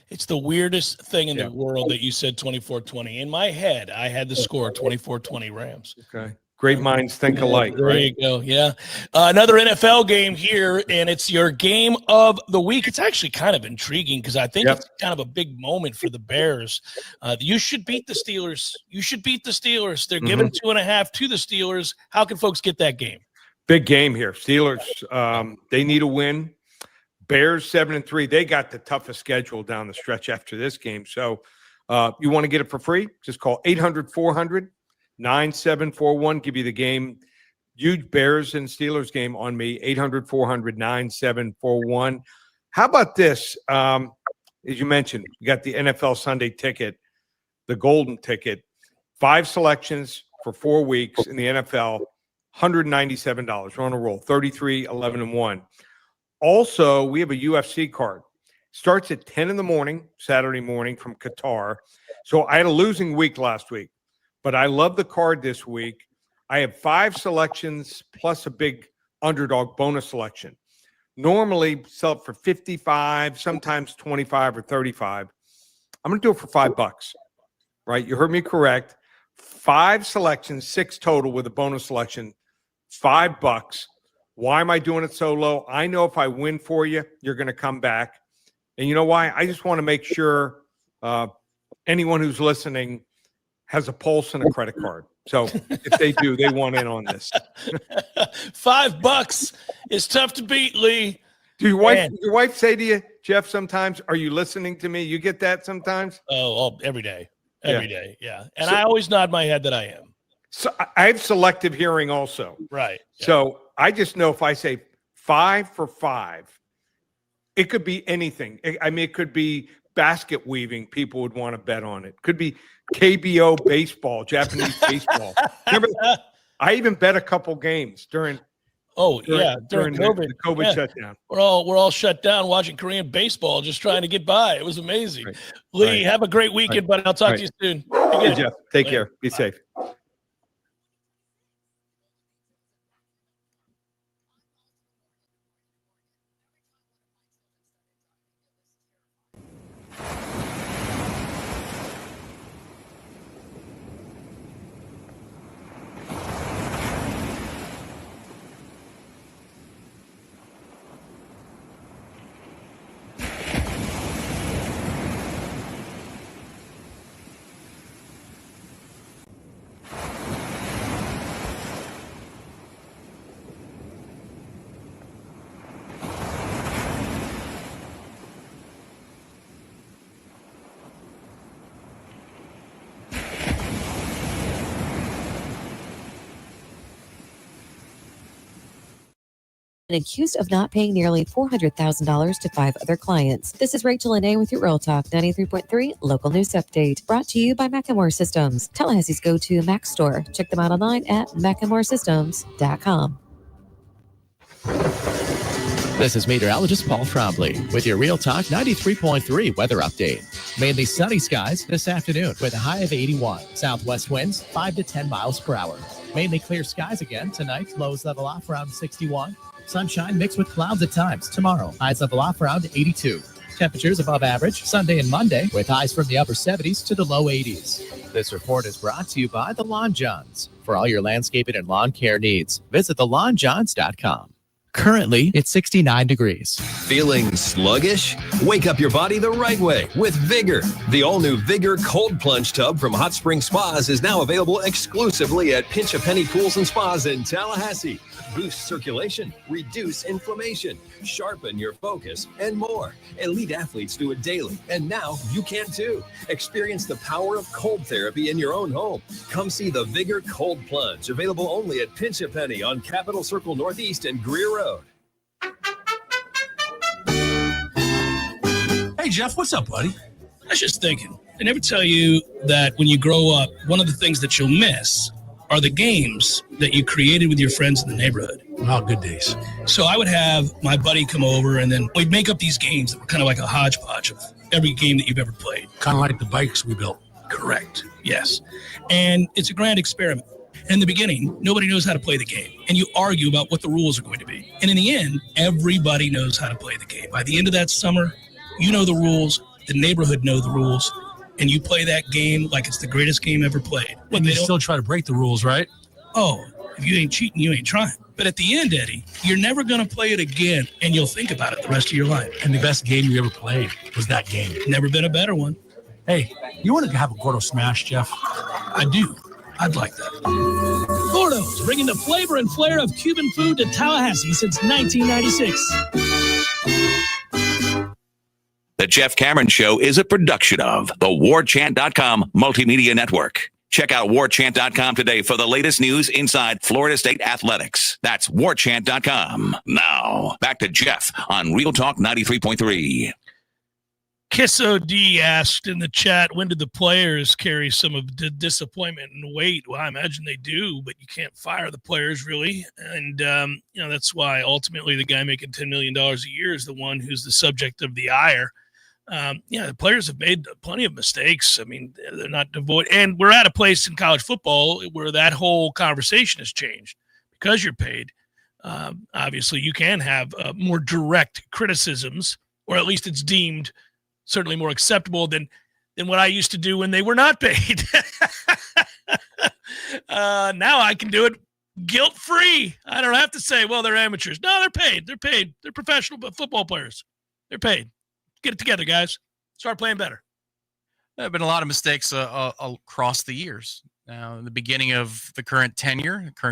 It's the weirdest thing in the world that you said 24-20. In my head, I had the score 24-20 Rams. Okay. Great minds think alike. There you go. Yeah. Another NFL game here, and it's your game of the week. It's actually kind of intriguing because I think it's kind of a big moment for the Bears. You should beat the Steelers. They're giving 2.5 to the Steelers. How can folks get that game? Big game here. Steelers, they need a win. Bears 7-3. They got the toughest schedule down the stretch after this game. So you want to get it for free? Just call 800-400-9741. Give you the game. Huge Bears and Steelers game on me. 800-400-9741. How about this? As you mentioned, you got the NFL Sunday ticket, the golden ticket. 5 selections for 4 weeks in the NFL. $197. We're on a roll. 33, 11-1. Also, we have a UFC card. Starts at 10 in the morning, Saturday morning from Qatar. So I had a losing week last week, but I love the card this week. I have 5 selections plus a big underdog bonus selection. Normally sell it for 55, sometimes 25 or 35. I'm going to do it for $5, right? You heard me correct. 5 selections, 6 total with a bonus selection, $5. Why am I doing it so low? I know if I win for you, you're going to come back. And you know why? I just want to make sure anyone who's listening has a pulse and a credit card. So if they do, they want in on this. $5 is tough to beat, Lee. Do your wife say to you, Jeff, sometimes, are you listening to me? You get that sometimes? Oh, every day. Every day, yeah. And I always nod my head that I am. So I have selective hearing also. Right. Yeah. So I just know if I say 5 for 5, it could be anything. I mean, it could be basket weaving. People would want to bet on it. Could be KBO baseball, Japanese baseball. Remember, I even bet a couple games during Oh, during COVID. The COVID shutdown. We're all shut down watching Korean baseball, just trying to get by. It was amazing. Right. Lee, have a great weekend, buddy. I'll talk to you soon. Hey, Jeff. Take care. Be safe. And accused of not paying nearly $400,000 to 5 other clients. This is Rachel Lene with your Real Talk 93.3 Local News Update, brought to you by Macklemore Systems, Tallahassee's go-to Mac store. Check them out online at MacklemoreSystems.com. This is meteorologist Paul Trombley with your Real Talk 93.3 weather update. Mainly sunny skies this afternoon with a high of 81. Southwest winds 5 to 10 miles per hour. Mainly clear skies again tonight. Lows level off around 61. Sunshine mixed with clouds at times. Tomorrow, highs level off around 82. Temperatures above average Sunday and Monday with highs from the upper 70s to the low 80s. This report is brought to you by the Lawn Johns. For all your landscaping and lawn care needs, visit thelawnjohns.com. Currently, it's 69 degrees. Feeling sluggish? Wake up your body the right way with Vigor. The all-new Vigor Cold Plunge Tub from Hot Spring Spas is now available exclusively at Pinch a Penny Pools and Spas in Tallahassee. Boost circulation, reduce inflammation, sharpen your focus, and more. Elite athletes do it daily, and now you can too. Experience the power of cold therapy in your own home. Come see the Vigor Cold Plunge, available only at Pinch a Penny on Capitol Circle Northeast and Greer Road. Hey, Jeff, what's up, buddy? I was just thinking, they never tell you that when you grow up, one of the things that you'll miss are the games that you created with your friends in the neighborhood. Oh, good days. So I would have my buddy come over, and then we'd make up these games that were kind of like a hodgepodge of every game that you've ever played. Kind of like the bikes we built. Correct. Yes. And it's a grand experiment. In the beginning, nobody knows how to play the game, and you argue about what the rules are going to be. And in the end, everybody knows how to play the game. By the end of that summer, you know the rules, the neighborhood know the rules, and you play that game like it's the greatest game ever played. And you still try to break the rules, right? Oh, if you ain't cheating, you ain't trying. But at the end, Eddie, you're never going to play it again, and you'll think about it the rest of your life. And the best game you ever played was that game. Never been a better one. Hey, you want to have a Gordo Smash, Jeff? I do. I'd like that. Gordo's, bringing the flavor and flair of Cuban food to Tallahassee since 1996. The Jeff Cameron Show is a production of the Warchant.com Multimedia Network. Check out Warchant.com today for the latest news inside Florida State athletics. That's Warchant.com. Now, back to Jeff on Real Talk 93.3. Kisso D asked in the chat, when did the players carry some of the disappointment and weight? Well, I imagine they do, but you can't fire the players really. And, that's why ultimately the guy making $10 million a year is the one who's the subject of the ire. The players have made plenty of mistakes. I mean, they're not devoid. And we're at a place in college football where that whole conversation has changed because you're paid. Obviously, you can have more direct criticisms, or at least it's deemed certainly more acceptable than what I used to do when they were not paid. Now I can do it guilt-free. I don't have to say, well, they're amateurs. No, they're paid. They're paid. They're professional football players. They're paid. Get it together, guys. Start playing better. There have been a lot of mistakes across the years. Now, in the beginning of the current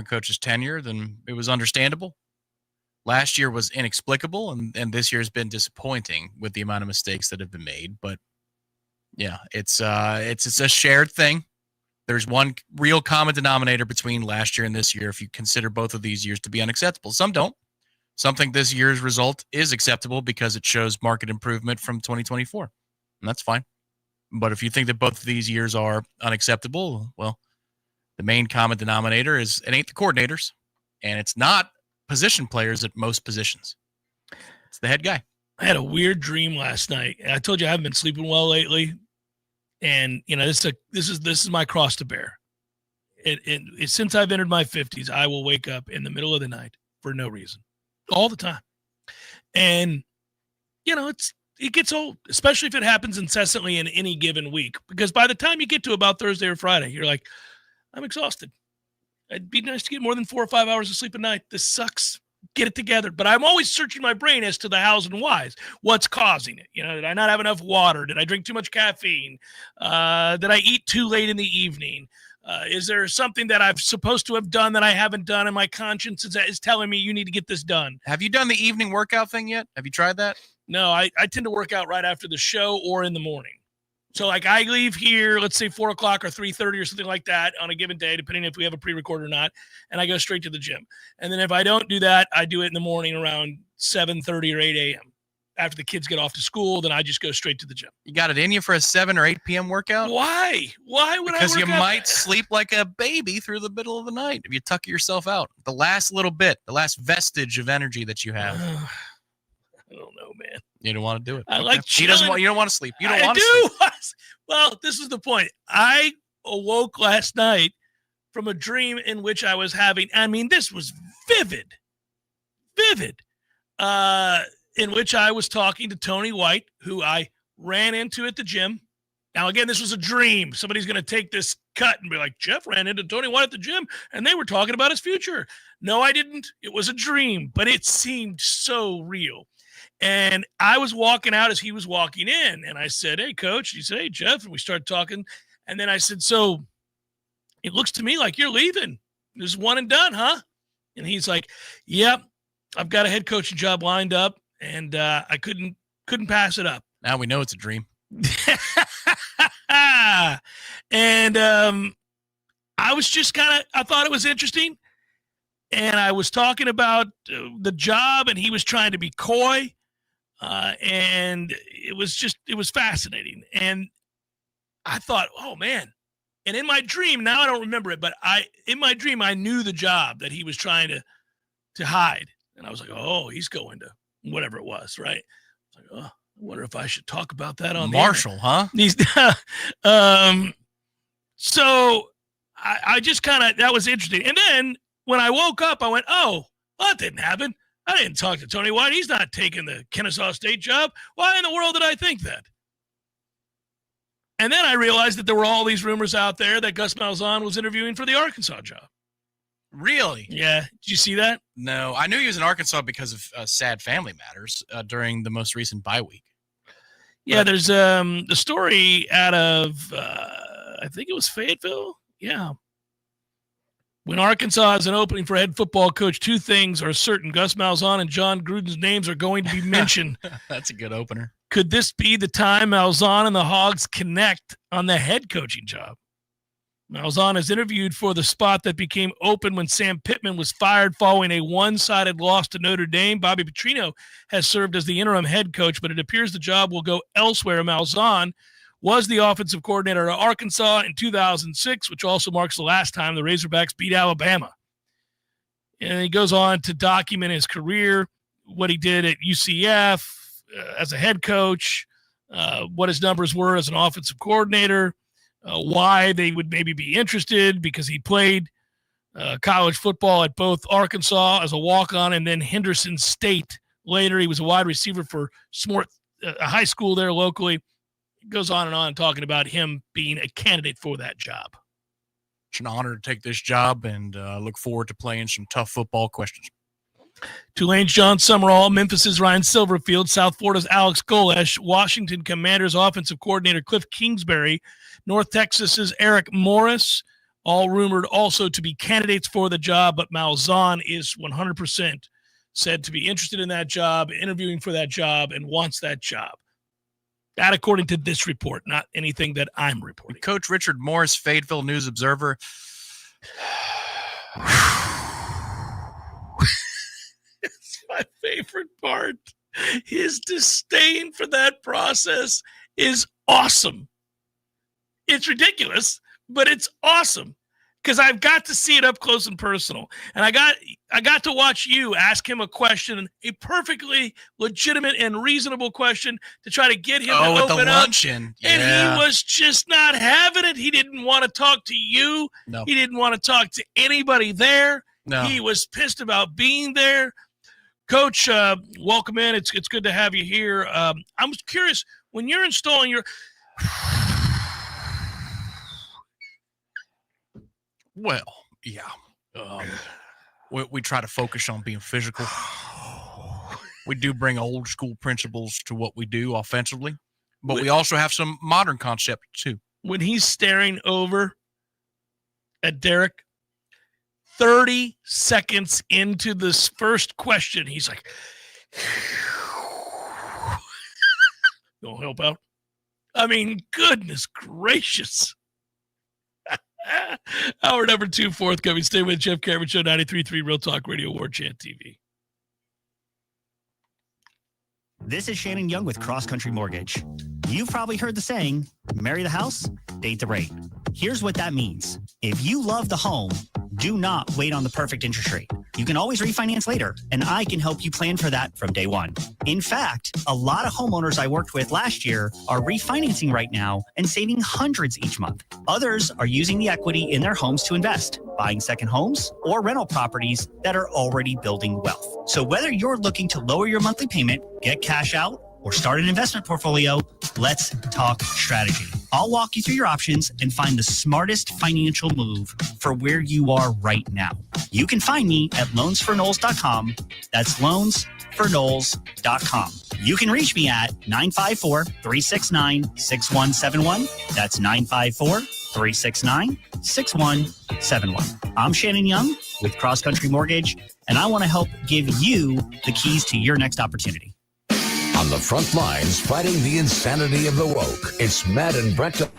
coach's tenure, then it was understandable. Last year was inexplicable, and this year has been disappointing with the amount of mistakes that have been made. But yeah, it's a shared thing. There's one real common denominator between last year and this year if you consider both of these years to be unacceptable. Some don't. Some think this year's result is acceptable because it shows market improvement from 2024, and that's fine. But if you think that both of these years are unacceptable, well, the main common denominator is it ain't the coordinators, and it's not position players at most positions. It's the head guy. I had a weird dream last night. I told you I haven't been sleeping well lately, and this is my cross to bear. Since I've entered my 50s, I will wake up in the middle of the night for no reason, all the time, and it gets old, especially if it happens incessantly in any given week. Because by the time you get to about Thursday or Friday, you're like, I'm exhausted. It'd be nice to get more than 4 or 5 hours of sleep a night. This sucks. Get it together. But I'm always searching my brain as to the hows and whys. What's causing it? Did I not have enough water? Did I drink too much caffeine? Did I eat too late in the evening? Is there something that I'm supposed to have done that I haven't done and my conscience is telling me you need to get this done? Have you done the evening workout thing yet? Have you tried that? No, I tend to work out right after the show or in the morning. So like I leave here, let's say 4 o'clock or 3:30 or something like that on a given day, depending if we have a pre-record or not, and I go straight to the gym. And then if I don't do that, I do it in the morning around 7:30 or 8 a.m. After the kids get off to school, then I just go straight to the gym. You got it in you for a 7 or 8 p.m. workout? Why? Why would because I work you out? might sleep like a baby through the middle of the night if you tuck yourself out. The last little bit, the last vestige of energy that you have. I don't know, man. You don't want to do it. I like he doesn't want. You don't want to sleep. You don't want to sleep. sleep. Well, this is the point. I awoke last night from a dream in which I was having. I mean, this was vivid. In which I was talking to Tony White, who I ran into at the gym. Now, again, this was a dream. Somebody's going to take this cut and be like, Jeff ran into Tony White at the gym, and they were talking about his future. No, I didn't. It was a dream, but it seemed so real. And I was walking out as he was walking in, and I said, hey, Coach. He said, hey, Jeff. And we started talking. And then I said, so it looks to me like you're leaving. There's one and done, huh? And he's like, yep, I've got a head coaching job lined up, and I couldn't pass it up. Now we know it's a dream. And I was just I thought it was interesting. And I was talking about the job, and he was trying to be coy. And it was fascinating. And I thought, oh man. And in my dream, now I don't remember it, but in my dream, I knew the job that he was trying to hide. And I was like, oh, he's going to whatever it was, right? I was like, oh, I wonder if I should talk about that on Marshall, huh? So I just that was interesting. And then when I woke up, I went, oh, well, that didn't happen. I didn't talk to Tony White. He's not taking the Kennesaw State job. Why in the world did I think that? And then I realized that there were all these rumors out there that Gus Malzahn was interviewing for the Arkansas job. Really? Yeah. Did you see that? No, I knew he was in Arkansas because of sad family matters during the most recent bye week. Yeah, there's the story out of, I think it was Fayetteville. Yeah. When Arkansas has an opening for head football coach, two things are certain. Gus Malzahn and John Gruden's names are going to be mentioned. That's a good opener. Could this be the time Malzahn and the Hogs connect on the head coaching job? Malzahn is interviewed for the spot that became open when Sam Pittman was fired following a one-sided loss to Notre Dame. Bobby Petrino has served as the interim head coach, but it appears the job will go elsewhere. Malzahn was the offensive coordinator at Arkansas in 2006, which also marks the last time the Razorbacks beat Alabama. And he goes on to document his career, what he did at UCF as a head coach, what his numbers were as an offensive coordinator, why they would maybe be interested, because he played college football at both Arkansas as a walk-on and then Henderson State. Later, he was a wide receiver for Smart, a high school there locally. It goes on and on talking about him being a candidate for that job. It's an honor to take this job, and look forward to playing some tough football questions. Tulane's John Summerall, Memphis's Ryan Silverfield, South Florida's Alex Golesh, Washington Commanders offensive coordinator Cliff Kingsbury, North Texas's Eric Morris, all rumored also to be candidates for the job, but Malzahn is 100% said to be interested in that job, interviewing for that job, and wants that job. That according to this report, not anything that I'm reporting. Coach Richard Morris, Fayetteville News Observer. It's my favorite part. His disdain for that process is awesome. It's ridiculous, but it's awesome. because I've got to see it up close and personal. And I got to watch you ask him a question, a perfectly legitimate and reasonable question to try to get him to open up. Luncheon. And he was just not having it. He didn't want to talk to you. No. He didn't want to talk to anybody there. No. He was pissed about being there. Coach, welcome in. It's good to have you here. I'm curious, when you're installing your... Well, yeah. We try to focus on being physical. We do bring old school principles to what we do offensively, but we also have some modern concepts too. When he's staring over at Derek, 30 seconds into this first question, he's like, don't help out. I mean, goodness gracious. Hour number 2, forthcoming. Stay with Jeff Cameron Show, 93.3 Real Talk Radio, Warchant TV. This is Shannon Young with Cross Country Mortgage. You've probably heard the saying, marry the house, date the rate. Here's what that means. If you love the home, do not wait on the perfect interest rate. You can always refinance later, and I can help you plan for that from day one. In fact, a lot of homeowners I worked with last year are refinancing right now and saving hundreds each month. Others are using the equity in their homes to invest, buying second homes or rental properties that are already building wealth. So whether you're looking to lower your monthly payment, get cash out, or start an investment portfolio, let's talk strategy. I'll walk you through your options and find the smartest financial move for where you are right now. You can find me at loansforknowles.com. That's loansforknowles.com. You can reach me at 954-369-6171. That's 954-369-6171. I'm Shannon Young with Cross Country Mortgage, and I want to help give you the keys to your next opportunity. On the front lines, fighting the insanity of the woke, it's Matt and Brett.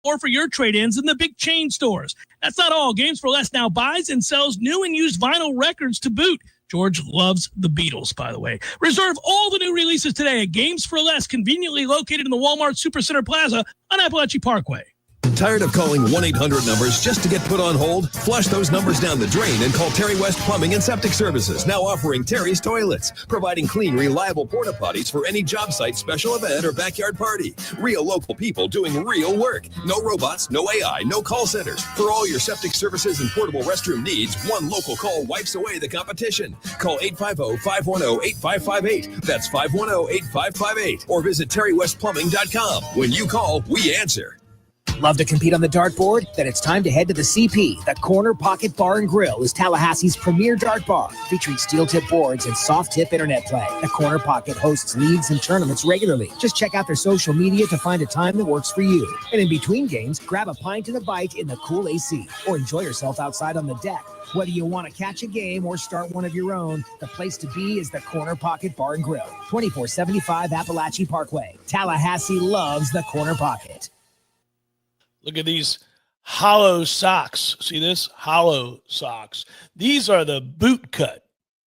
Or for your trade-ins in the big chain stores. That's not all. Games for Less now buys and sells new and used vinyl records to boot. George loves the Beatles, by the way. Reserve all the new releases today at Games for Less, conveniently located in the Walmart Supercenter Plaza on Appalachian Parkway. Tired of calling 1-800 numbers just to get put on hold? Flush those numbers down the drain and call Terry West Plumbing and Septic Services, now offering Terry's Toilets, providing clean, reliable porta potties for any job site, special event, or backyard party. Real local people doing real work. No robots, no AI, no call centers. For all your septic services and portable restroom needs, one local call wipes away the competition. Call 850-510-8558. That's 510-8558. Or visit terrywestplumbing.com. When you call, we answer. Love to compete on the dartboard? Then it's time to head to the CP. The Corner Pocket Bar and Grill is Tallahassee's premier dart bar, featuring steel tip boards and soft tip internet play. The Corner Pocket hosts leagues and tournaments regularly. Just check out their social media to find a time that works for you. And in between games, grab a pint and a bite in the cool AC, or enjoy yourself outside on the deck. Whether you want to catch a game or start one of your own, the place to be is the Corner Pocket Bar and Grill, 2475 Appalachian Parkway. Tallahassee loves the Corner Pocket. Look at these hollow socks. See this? Hollow socks. These are the boot cut.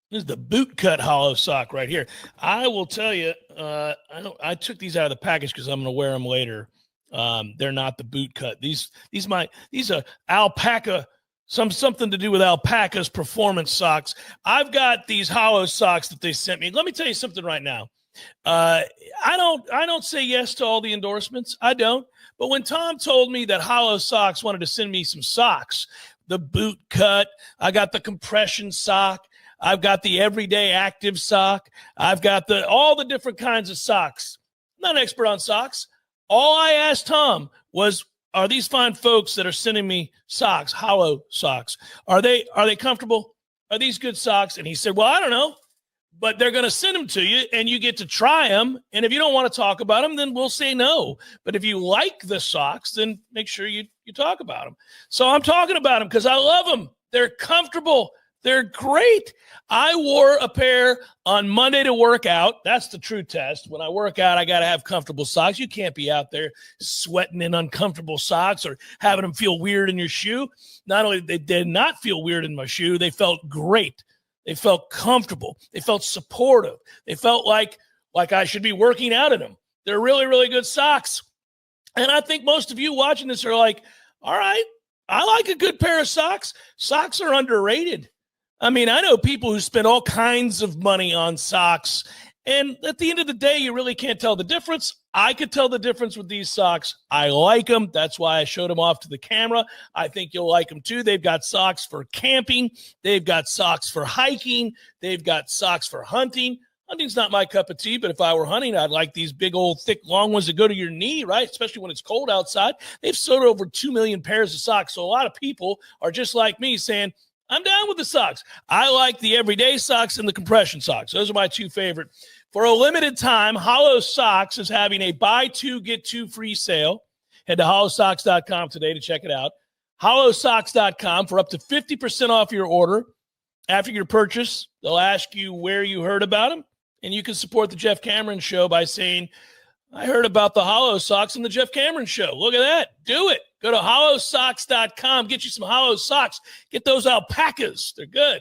This is the boot cut hollow sock right here. I will tell you, I took these out of the package because I'm going to wear them later. They're not the boot cut. These are alpaca, something to do with alpaca's performance socks. I've got these hollow socks that they sent me. Let me tell you something right now. I don't say yes to all the endorsements. I don't. But when Tom told me that Hollow Socks wanted to send me some socks, the boot cut, I got the compression sock, I've got the everyday active sock, I've got all the different kinds of socks. I'm not an expert on socks. All I asked Tom was, are these fine folks that are sending me socks, Hollow Socks, are they comfortable? Are these good socks? And he said, well, I don't know. but they're going to send them to you and you get to try them. And if you don't want to talk about them, then we'll say no. But if you like the socks, then make sure you talk about them. So I'm talking about them because I love them. They're comfortable. They're great. I wore a pair on Monday to work out. That's the true test. When I work out, I got to have comfortable socks. You can't be out there sweating in uncomfortable socks or having them feel weird in your shoe. Not only they did not feel weird in my shoe, they felt great. They felt comfortable. They felt supportive. They felt like I should be working out in them. They're really, really good socks. And I think most of you watching this are like, all right, I like a good pair of socks. Socks are underrated. I mean, I know people who spend all kinds of money on socks, and at the end of the day, you really can't tell the difference. I could tell the difference with these socks. I like them. That's why I showed them off to the camera. I think you'll like them too. They've got socks for camping. They've got socks for hiking. They've got socks for hunting. Hunting's not my cup of tea, but if I were hunting, I'd like these big old thick long ones that go to your knee, right? Especially when it's cold outside. They've sold over 2 million pairs of socks. So a lot of people are just like me saying, I'm down with the socks. I like the everyday socks and the compression socks. Those are my two favorite. For a limited time, Hollow Socks is having a buy two, get two free sale. Head to hollowsocks.com today to check it out. Hollowsocks.com for up to 50% off your order. After your purchase, they'll ask you where you heard about them, and you can support the Jeff Cameron Show by saying, I heard about the Hollow Socks on the Jeff Cameron Show. Look at that. Do it. Go to hollowsocks.com. Get you some Hollow Socks. Get those alpacas. They're good.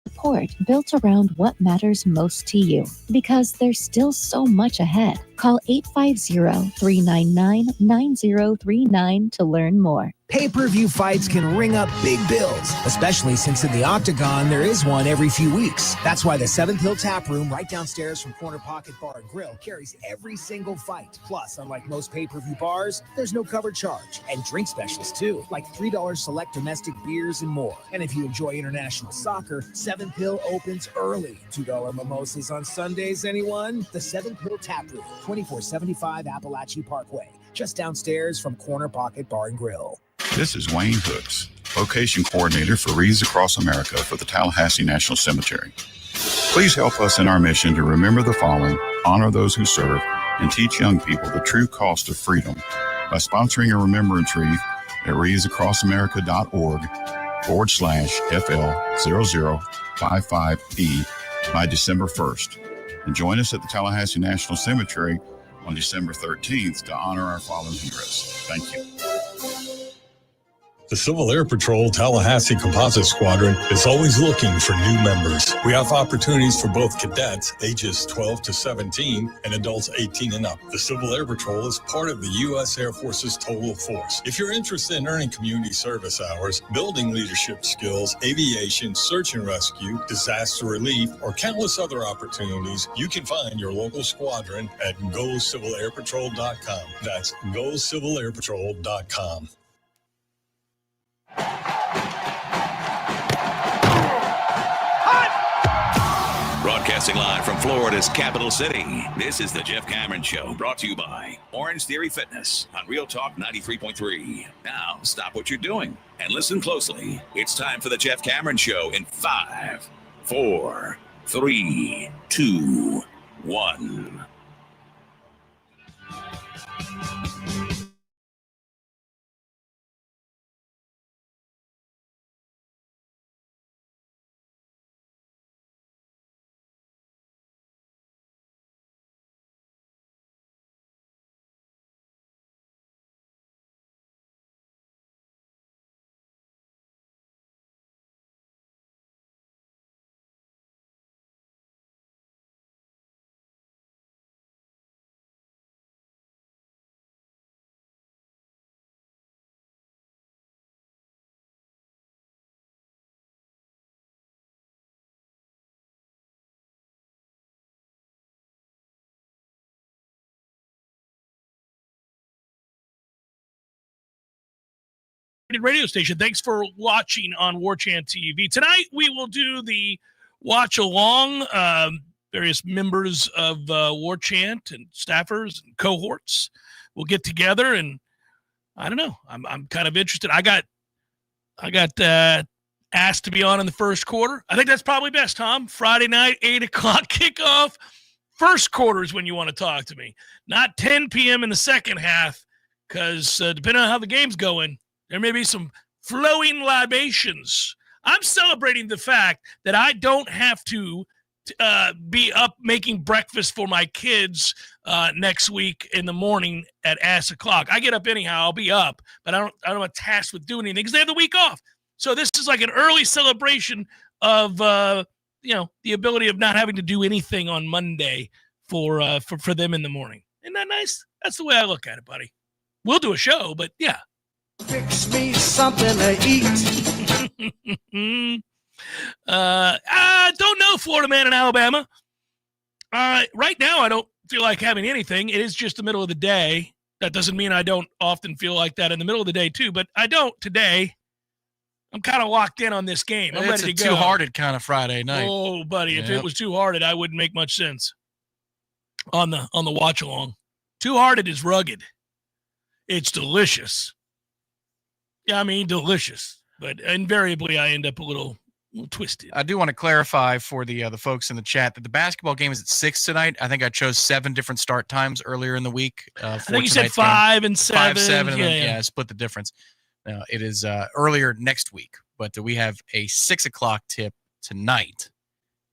Support built around what matters most to you, because there's still so much ahead. Call 850-399-9039 to learn more. Pay-per-view fights can ring up big bills, especially since in the Octagon there is one every few weeks. That's why the Seventh Hill Tap Room right downstairs from Corner Pocket Bar and Grill carries every single fight. Plus, unlike most pay-per-view bars, there's no cover charge. And drink specials too, like $3 select domestic beers and more. And if you enjoy international soccer, Seventh Hill opens early. $2 mimosas on Sundays, anyone? The Seventh Hill Tap Room, 2475 Appalachia Parkway, just downstairs from Corner Pocket Bar and Grill. This is Wayne Hooks, Location Coordinator for Wreaths Across America for the Tallahassee National Cemetery. Please help us in our mission to remember the fallen, honor those who serve, and teach young people the true cost of freedom by sponsoring a remembrance wreath at wreathsacrossamerica.org/FL0055E by December 1st. And join us at the Tallahassee National Cemetery on December 13th to honor our fallen heroes. Thank you. The Civil Air Patrol Tallahassee Composite Squadron is always looking for new members. We have opportunities for both cadets ages 12 to 17 and adults 18 and up. The Civil Air Patrol is part of the U.S. Air Force's total force. If you're interested in earning community service hours, building leadership skills, aviation, search and rescue, disaster relief, or countless other opportunities, you can find your local squadron at GoCivilAirPatrol.com. That's GoCivilAirPatrol.com. Broadcasting live from Florida's capital city, this is the Jeff Cameron Show, brought to you by Orange Theory Fitness on Real Talk 93.3. Now, stop what you're doing and listen closely. It's time for the Jeff Cameron Show in 5, 4, 3, 2, 1. Radio station. Thanks for watching on Warchant TV. Tonight we will do the watch along. Various members of Warchant and staffers and cohorts will get together, and I don't know. I'm kind of interested. I got asked to be on in the first quarter. I think that's probably best, Tom. Friday night, 8 o'clock kickoff. First quarter is when you want to talk to me, not 10 p.m. in the second half, because depending on how the game's going, there may be some flowing libations. I'm celebrating the fact that I don't have to be up making breakfast for my kids next week in the morning at 8 o'clock. I get up anyhow. I'll be up, but I don't have a task with doing anything because they have the week off. So this is like an early celebration of the ability of not having to do anything on Monday for them in the morning. Isn't that nice? That's the way I look at it, buddy. We'll do a show, but yeah. Fix me something to eat. I don't know, Florida man in Alabama. Right now, I don't feel like having anything. It is just the middle of the day. That doesn't mean I don't often feel like that in the middle of the day too, but I don't today. I'm kind of locked in on this game. I'm ready to go. It's a two-hearted kind of Friday night. Oh, buddy, if it was two-hearted, I wouldn't make much sense on the watch along. Two-hearted is rugged. It's delicious. Yeah, I mean delicious, but invariably I end up a little twisted. I do want to clarify for the folks in the chat that the basketball game is at 6 tonight. I think I chose 7 different start times earlier in the week. I think you said 5 and 7. 5, 7, and then, I split the difference. It is earlier next week, but we have a 6 o'clock tip tonight.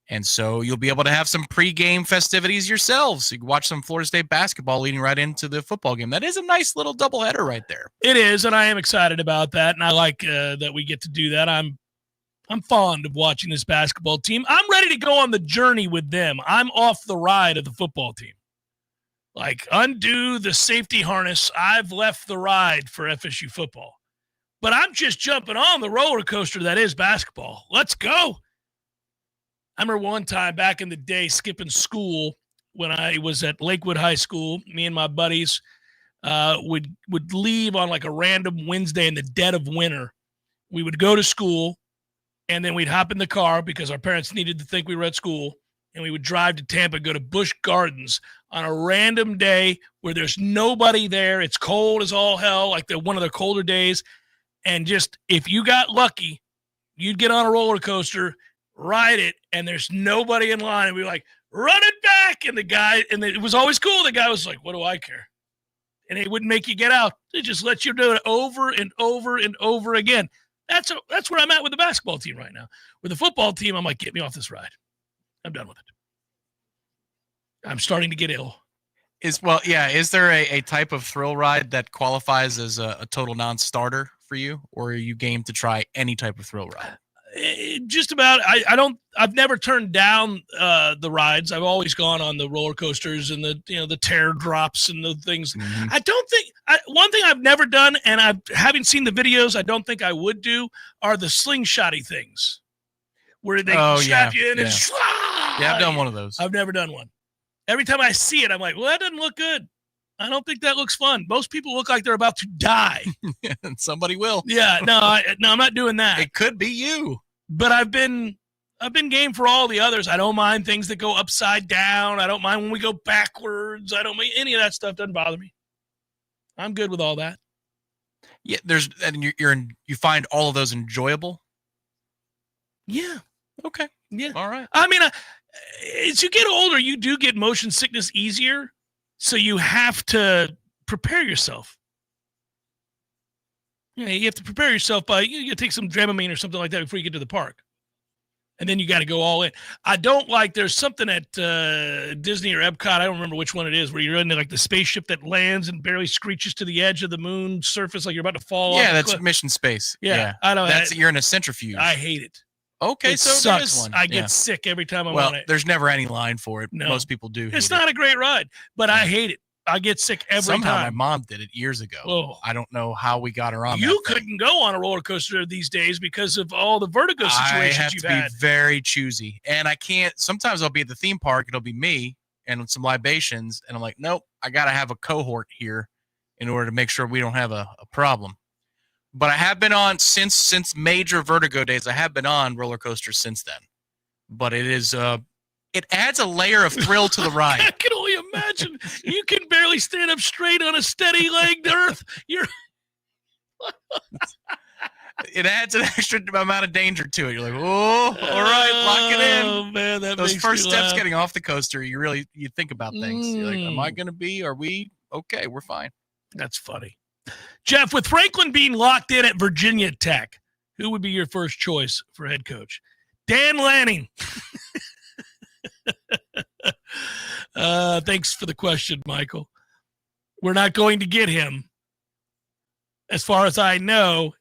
And so you'll be able to have some pregame festivities yourselves. You can watch some Florida State basketball leading right into the football game. That is a nice little doubleheader right there. It is, and I am excited about that, and I like that we get to do that. I'm fond of watching this basketball team. I'm ready to go on the journey with them. I'm off the ride of the football team. Like, undo the safety harness. I've left the ride for FSU football. But I'm just jumping on the roller coaster that is basketball. Let's go. I remember one time back in the day skipping school when I was at Lakewood High School. Me and my buddies would leave on like a random Wednesday in the dead of winter. We would go to school, and then we'd hop in the car because our parents needed to think we were at school, and we would drive to Tampa, go to Busch Gardens on a random day where there's nobody there. It's cold as all hell, like one of the colder days. And just, if you got lucky, you'd get on a roller coaster, ride it, and there's nobody in line. And we were like, run it back. And it was always cool. The guy was like, what do I care? And it wouldn't make you get out. They just let you do it over and over and over again. That's where I'm at with the basketball team right now. With the football team, I'm like, get me off this ride. I'm done with it. I'm starting to get ill. Is there a type of thrill ride that qualifies as a total non-starter for you, or are you game to try any type of thrill ride? Just about. I've never turned down the rides. I've always gone on the roller coasters and the tear drops and the things. Mm-hmm. I don't think one thing I've never done, and having seen the videos, I don't think I would do, are the slingshotty things where they strap you in and I've done one of those. I've never done one. Every time I see it, I'm like, well, that doesn't look good. I don't think that looks fun. Most people look like they're about to die. And somebody will. Yeah, no, I'm not doing that. It could be you. But I've been game for all the others. I don't mind things that go upside down. I don't mind when we go backwards. I don't mind any of that stuff. Doesn't bother me. I'm good with all that. Yeah, you find all of those enjoyable. Yeah. Okay. Yeah. All right. I mean, as you get older, you do get motion sickness easier. So you have to prepare yourself. Yeah, you have to prepare yourself by you take some Dramamine or something like that before you get to the park. And then you got to go all in. I don't like, there's something at Disney or Epcot, I don't remember which one it is, where you're in like the spaceship that lands and barely screeches to the edge of the moon surface like you're about to fall off. Yeah, that's Mission Space. Yeah. I don't know. You're in a centrifuge. I hate it. Okay, it so sucks. One. I get sick every time I'm on it. There's never any line for it. No. Most people do. It's not a great ride, but I hate it. I get sick every time. Somehow my mom did it years ago. Oh. I don't know how we got her on. You couldn't go on a roller coaster these days because of all the vertigo situations you've had. I have to be very choosy, and I can't. Sometimes I'll be at the theme park. It'll be me and some libations, and I'm like, nope, I got to have a cohort here in order to make sure we don't have a problem. But I have been on since major vertigo days. I have been on roller coasters since then. But it is it adds a layer of thrill to the ride. I can only imagine. You can barely stand up straight on a steady legged earth. It adds an extra amount of danger to it. You're like, oh, all right, lock it in. Oh man, Those first steps getting off the coaster, you think about things. You're like, am I going to be? Are we okay? We're fine. That's funny. Jeff, with Franklin being locked in at Virginia Tech, who would be your first choice for head coach? Dan Lanning. Thanks for the question, Michael. We're not going to get him. As far as I know,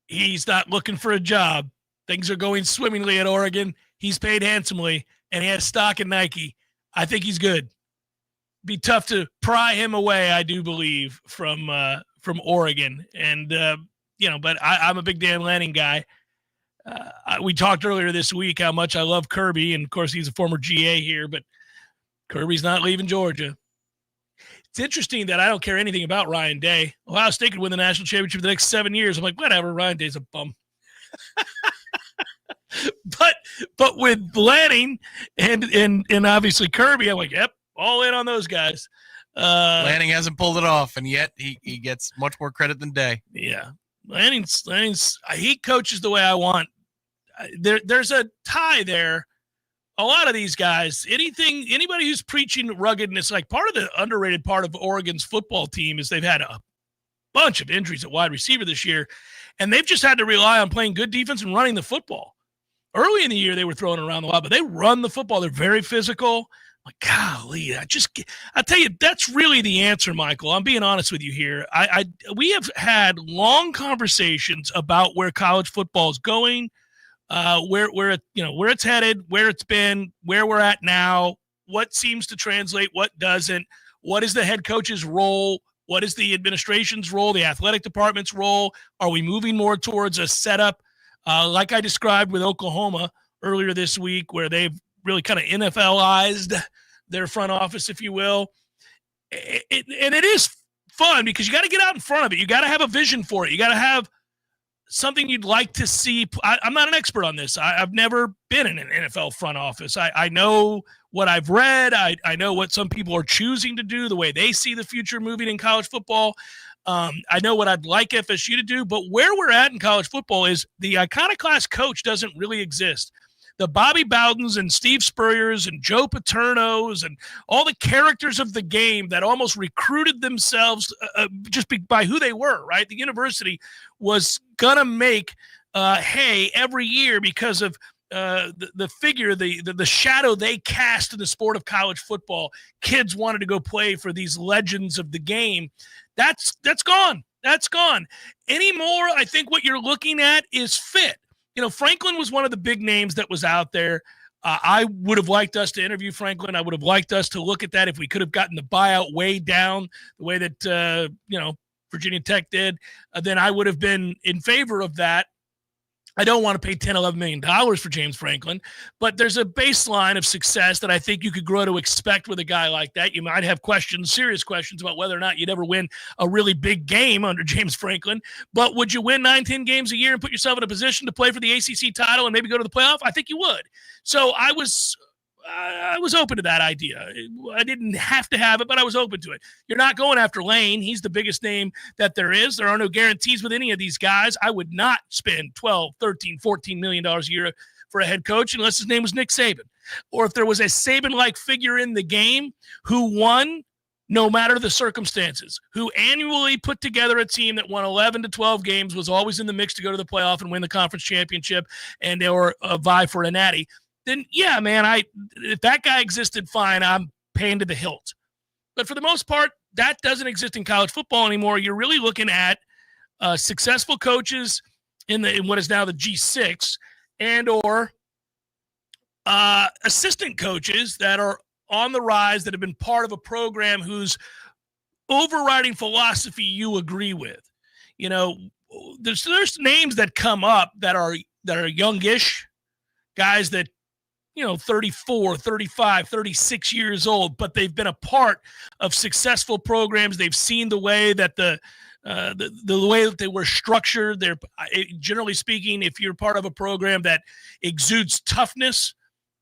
he's not looking for a job. Things are going swimmingly at Oregon. He's paid handsomely, and he has stock in Nike. I think he's good. Be tough to pry him away, I do believe, from Oregon. And, but I'm a big Dan Lanning guy. We talked earlier this week how much I love Kirby, and, of course, he's a former GA here, but Kirby's not leaving Georgia. It's interesting that I don't care anything about Ryan Day. Ohio State could win the national championship for the next 7 years. I'm like, whatever, Ryan Day's a bum. but with Lanning and obviously Kirby, I'm like, yep, all in on those guys. Lanning hasn't pulled it off, and yet he gets much more credit than Day. Yeah. Lanning's he coaches the way I want. There's a tie there. A lot of these guys, anybody who's preaching ruggedness, like part of the underrated part of Oregon's football team is they've had a bunch of injuries at wide receiver this year, and they've just had to rely on playing good defense and running the football. Early in the year, they were throwing around the lot, but they run the football. They're very physical. I'm like, golly, I tell you, that's really the answer, Michael. I'm being honest with you here. We have had long conversations about where college football is going. Where it's headed, where it's been, where we're at now, what seems to translate, what doesn't, what is the head coach's role, what is the administration's role, the athletic department's role, are we moving more towards a setup like I described with Oklahoma earlier this week, where they've really kind of NFLized their front office, if you will. And it is fun because you got to get out in front of it. You got to have a vision for it. You got to have something you'd like to see. I'm not an expert on this. I've never been in an NFL front office. I know what I've read. I know what some people are choosing to do, the way they see the future moving in college football. I know what I'd like FSU to do, but where we're at in college football is the iconoclast coach doesn't really exist. The Bobby Bowdens and Steve Spurriers and Joe Paternos and all the characters of the game that almost recruited themselves just by who they were, right? The university was going to make hay every year because of the figure, the shadow they cast in the sport of college football. Kids wanted to go play for these legends of the game. That's gone. That's gone. Anymore, I think what you're looking at is fit. Franklin was one of the big names that was out there. I would have liked us to interview Franklin. I would have liked us to look at that if we could have gotten the buyout way down the way that, Virginia Tech did. Then I would have been in favor of that. I don't want to pay $10, $11 million for James Franklin, but there's a baseline of success that I think you could grow to expect with a guy like that. You might have serious questions about whether or not you'd ever win a really big game under James Franklin, but would you win 9-10 games a year and put yourself in a position to play for the ACC title and maybe go to the playoff? I think you would. So I was open to that idea. I didn't have to have it, but I was open to it. You're not going after Lane. He's the biggest name that there is. There are no guarantees with any of these guys. I would not spend $12, $13, $14 million a year for a head coach unless his name was Nick Saban. Or if there was a Saban-like figure in the game who won no matter the circumstances, who annually put together a team that won 11 to 12 games, was always in the mix to go to the playoff and win the conference championship and or vie for a natty, then yeah, man, if that guy existed, fine, I'm paying to the hilt. But for the most part, that doesn't exist in college football anymore. You're really looking at successful coaches in what is now the G6 and or assistant coaches that are on the rise, that have been part of a program whose overriding philosophy you agree with. There's names that come up that are youngish, guys that 34, 35, 36 years old, but they've been a part of successful programs. They've seen the way that the way that they were structured. They're generally speaking, if you're part of a program that exudes toughness,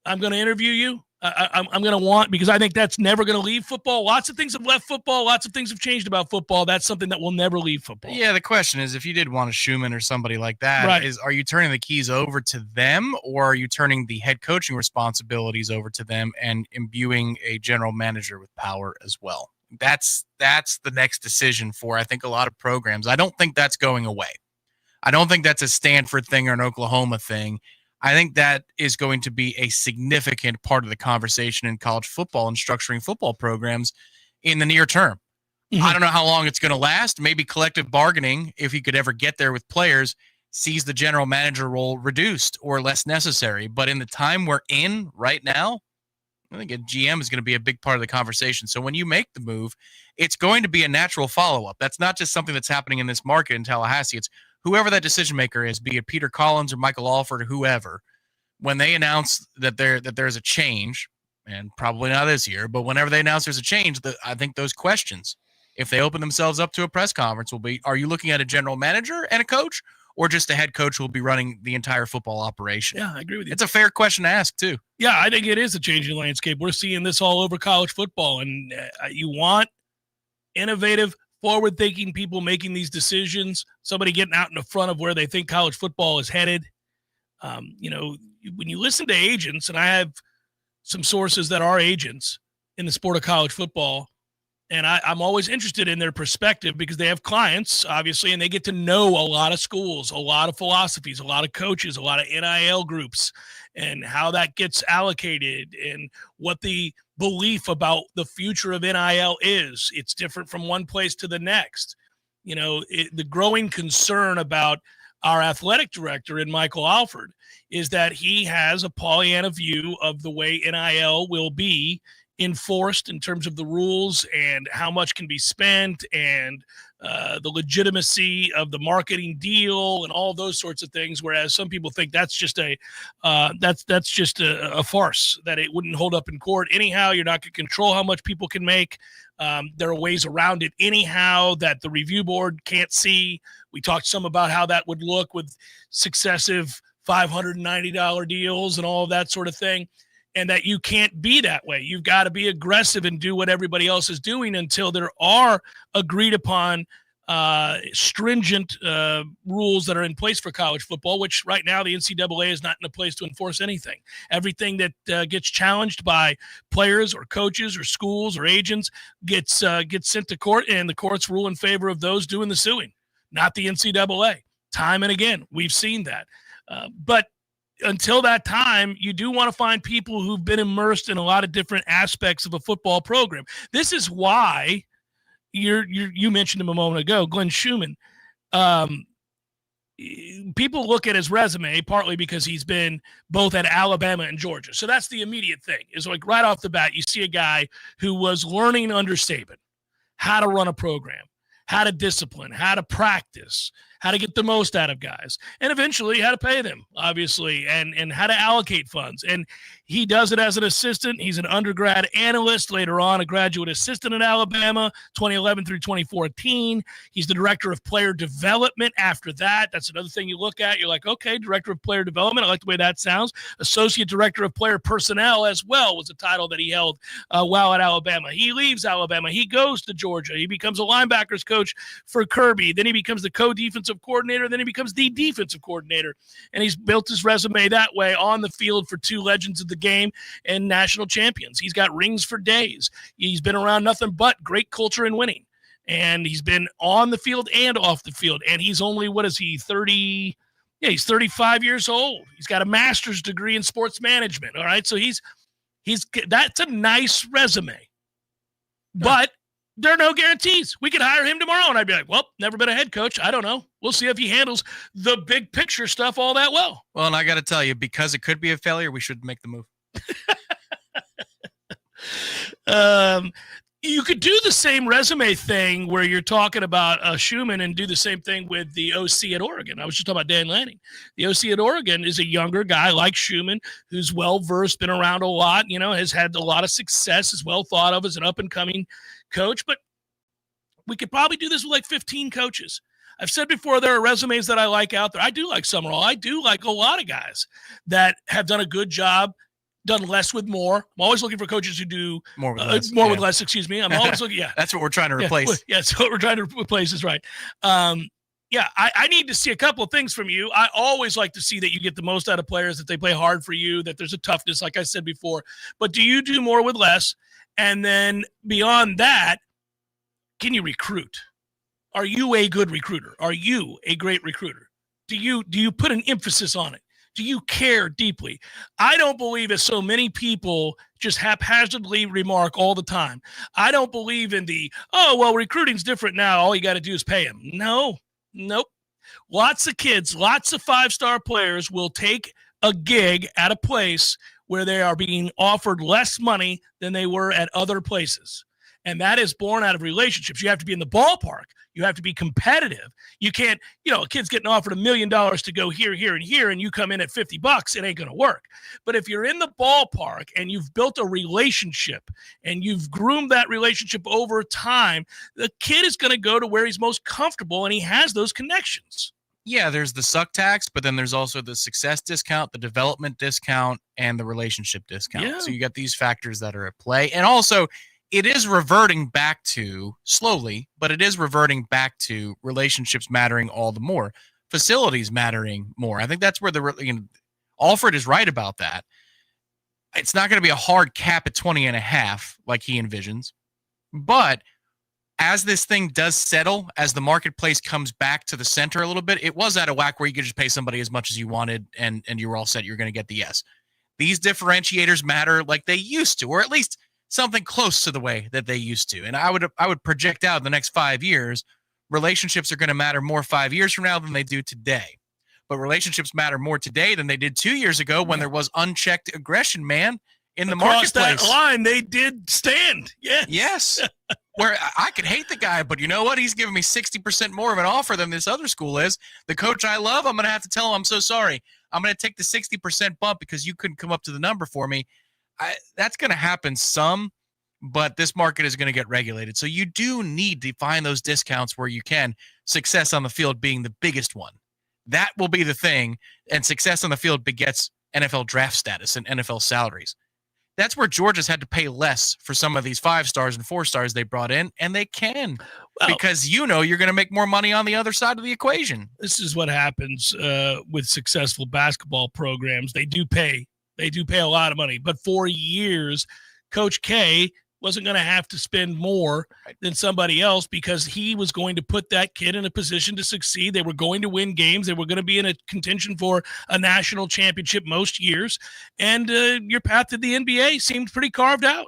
I'm going to interview you. I'm going to want, because I think that's never going to leave football. Lots of things have left football. Lots of things have changed about football. That's something that will never leave football. Yeah, the question is, if you did want a Schumann or somebody like that, right, are you turning the keys over to them, or are you turning the head coaching responsibilities over to them and imbuing a general manager with power as well? That's the next decision for, I think, a lot of programs. I don't think that's going away. I don't think that's a Stanford thing or an Oklahoma thing. I think that is going to be a significant part of the conversation in college football and structuring football programs in the near term. Mm-hmm. I don't know how long it's going to last. Maybe collective bargaining, if you could ever get there with players, sees the general manager role reduced or less necessary. But in the time we're in right now, I think a GM is going to be a big part of the conversation. So when you make the move, it's going to be a natural follow-up. That's not just something that's happening in this market in Tallahassee. It's whoever that decision maker is, be it Peter Collins or Michael Alford or whoever, when they announce that there's a change, and probably not this year, but whenever they announce there's a change, I think those questions, if they open themselves up to a press conference, will be, are you looking at a general manager and a coach, or just a head coach who will be running the entire football operation? Yeah, I agree with you. It's a fair question to ask, too. Yeah, I think it is a changing landscape. We're seeing this all over college football, and you want innovative, forward-thinking people making these decisions, somebody getting out in the front of where they think college football is headed. When you listen to agents, and I have some sources that are agents in the sport of college football, and I'm always interested in their perspective because they have clients, obviously, and they get to know a lot of schools, a lot of philosophies, a lot of coaches, a lot of NIL groups, and how that gets allocated and what the belief about the future of NIL is. It's different from one place to the next. The growing concern about our athletic director in Michael Alford is that he has a Pollyanna view of the way NIL will be enforced in terms of the rules and how much can be spent and the legitimacy of the marketing deal and all those sorts of things. Whereas some people think that's just a farce, that it wouldn't hold up in court. Anyhow, you're not going to control how much people can make. There are ways around it anyhow that the review board can't see. We talked some about how that would look with successive $590 deals and all of that sort of thing. And that you can't be that way. You've got to be aggressive and do what everybody else is doing until there are agreed upon stringent rules that are in place for college football, which right now the NCAA is not in a place to enforce anything. Everything that gets challenged by players or coaches or schools or agents gets sent to court, and the courts rule in favor of those doing the suing, not the NCAA. Time and again, we've seen that. But until that time, you do want to find people who've been immersed in a lot of different aspects of a football program. This is why you mentioned him a moment ago, Glenn Schumann. People look at his resume partly because he's been both at Alabama and Georgia. So that's the immediate thing. Is like right off the bat, you see a guy who was learning under Saban how to run a program, how to discipline, how to practice, how to get the most out of guys, and eventually how to pay them, obviously, and how to allocate funds. And he does it as an assistant. He's an undergrad analyst, later on a graduate assistant at Alabama, 2011 through 2014. He's the director of player development after that. That's another thing you look at. You're like, okay, director of player development. I like the way that sounds. Associate director of player personnel as well was a title that he held while at Alabama. He leaves Alabama. He goes to Georgia. He becomes a linebackers coach for Kirby. Then he becomes the co-defensive coordinator. Then he becomes the defensive coordinator. And he's built his resume that way on the field for two legends of the game and national champions. He's got rings for days. He's been around nothing but great culture and winning. And he's been on the field and off the field. And he's only, what is he, 30? Yeah, he's 35 years old. He's got a master's degree in sports management. All right. So that's a nice resume. But there are no guarantees. We could hire him tomorrow, and I'd be like, well, never been a head coach. I don't know. We'll see if he handles the big picture stuff all that well. Well, and I got to tell you, because it could be a failure, we should make the move. You could do the same resume thing where you're talking about Schumann and do the same thing with the OC at Oregon. I was just talking about Dan Lanning. The OC at Oregon is a younger guy like Schumann who's well-versed, been around a lot, has had a lot of success, is well thought of as an up-and-coming coach. But we could probably do this with like 15 coaches. I've said before, there are resumes that I like out there. I do like Summerall. I do like a lot of guys that have done a good job done less with more. I'm always looking for coaches who do more with less. With less, excuse me. I'm always looking. Yeah, that's what we're trying to replace. Yeah, that's what we're trying to replace is right. I need to see a couple of things from you. I always like to see that you get the most out of players, that they play hard for you, that there's a toughness, like I said before. But do you do more with less? And then beyond that, can you recruit? Are you a good recruiter? Are you a great recruiter? Do you put an emphasis on it? Do you care deeply? I don't believe, as so many people just haphazardly remark all the time, I don't believe in recruiting's different now. All you got to do is pay them. No, nope. Lots of kids, lots of five-star players will take a gig at a place where they are being offered less money than they were at other places. And that is born out of relationships. You have to be in the ballpark. You have to be competitive. You can't, a kid's getting offered $1 million to go here, here, and here, and you come in at $50, it ain't going to work. But if you're in the ballpark and you've built a relationship and you've groomed that relationship over time, the kid is going to go to where he's most comfortable and he has those connections. Yeah, there's the suck tax, but then there's also the success discount, the development discount, and the relationship discount. Yeah. So you got these factors that are at play. And also, it is reverting back to, slowly, but it is reverting back to relationships mattering all the more, facilities mattering more. I think that's where Alfred is right about that. It's not going to be a hard cap at 20.5 like he envisions, but as this thing does settle, as the marketplace comes back to the center a little bit, it was out of whack where you could just pay somebody as much as you wanted and you were all set. You're going to get the yes. These differentiators matter like they used to, or at least something close to the way that they used to. And I would project out the next 5 years, relationships are going to matter more 5 years from now than they do today. But relationships matter more today than they did 2 years ago when there was unchecked aggression, man, in the marketplace. Across that line, they did stand. Yes. Where I could hate the guy, but you know what? He's giving me 60% more of an offer than this other school is. The coach I love, I'm going to have to tell him, I'm so sorry. I'm going to take the 60% bump because you couldn't come up to the number for me. That's going to happen some, but this market is going to get regulated. So you do need to find those discounts where you can, success on the field being the biggest one. That will be the thing, and success on the field begets NFL draft status and NFL salaries. That's where Georgia's had to pay less for some of these 5 stars and 4 stars they brought in, and they can because you're going to make more money on the other side of the equation. This is what happens with successful basketball programs. They do pay a lot of money, but for years, Coach K wasn't going to have to spend more than somebody else because he was going to put that kid in a position to succeed. They were going to win games. They were going to be in a contention for a national championship most years. And your path to the NBA seemed pretty carved out.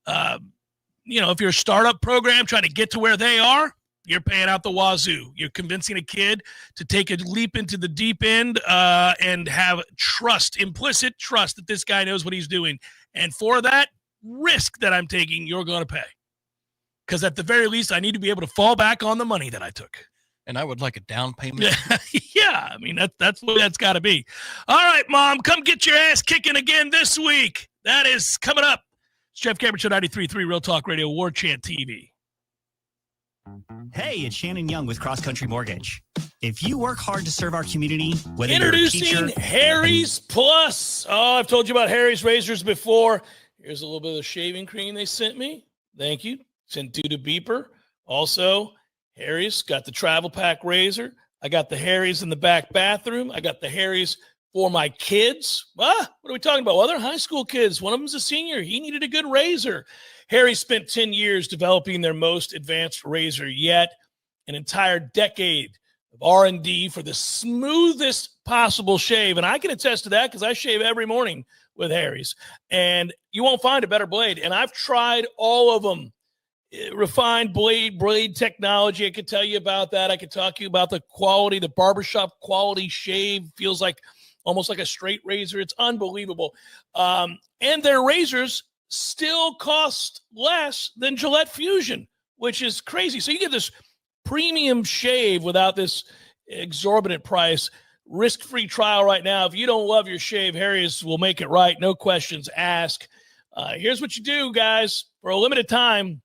If you're a startup program trying to get to where they are, you're paying out the wazoo. You're convincing a kid to take a leap into the deep end and have implicit trust that this guy knows what he's doing. And for that risk that I'm taking, you're going to pay. Because at the very least, I need to be able to fall back on the money that I took. And I would like a down payment. Yeah, I mean, that's what that's got to be. All right, Mom, come get your ass kicking again this week. That is coming up. It's Jeff Cameron Show 93.3 Real Talk Radio, Warchant TV. Hey, it's Shannon Young with Cross Country Mortgage. If you work hard to serve our community, whether Introducing you're a teacher, Harry's Plus. Oh, I've told you about Harry's razors before. Here's a little bit of the shaving cream they sent me. Thank you. Sent to the beeper. Also, Harry's got the travel pack razor. I got the Harry's in the back bathroom. I got the Harry's for my kids. What are we talking about? Well, they're high school kids. One of them's a senior. He needed a good razor. Harry spent 10 years developing their most advanced razor yet, an entire decade of R&D for the smoothest possible shave. And I can attest to that because I shave every morning with Harry's. And you won't find a better blade. And I've tried all of them. Refined blade technology. I could tell you about that. I could talk to you about the quality, the barbershop quality shave. Feels like almost like a straight razor. It's unbelievable. And their razors still cost less than Gillette Fusion, which is crazy. So you get this premium shave without this exorbitant price. Risk-free trial right now. If you don't love your shave, Harry's will make it right. No questions asked. Here's what you do, guys. For a limited time,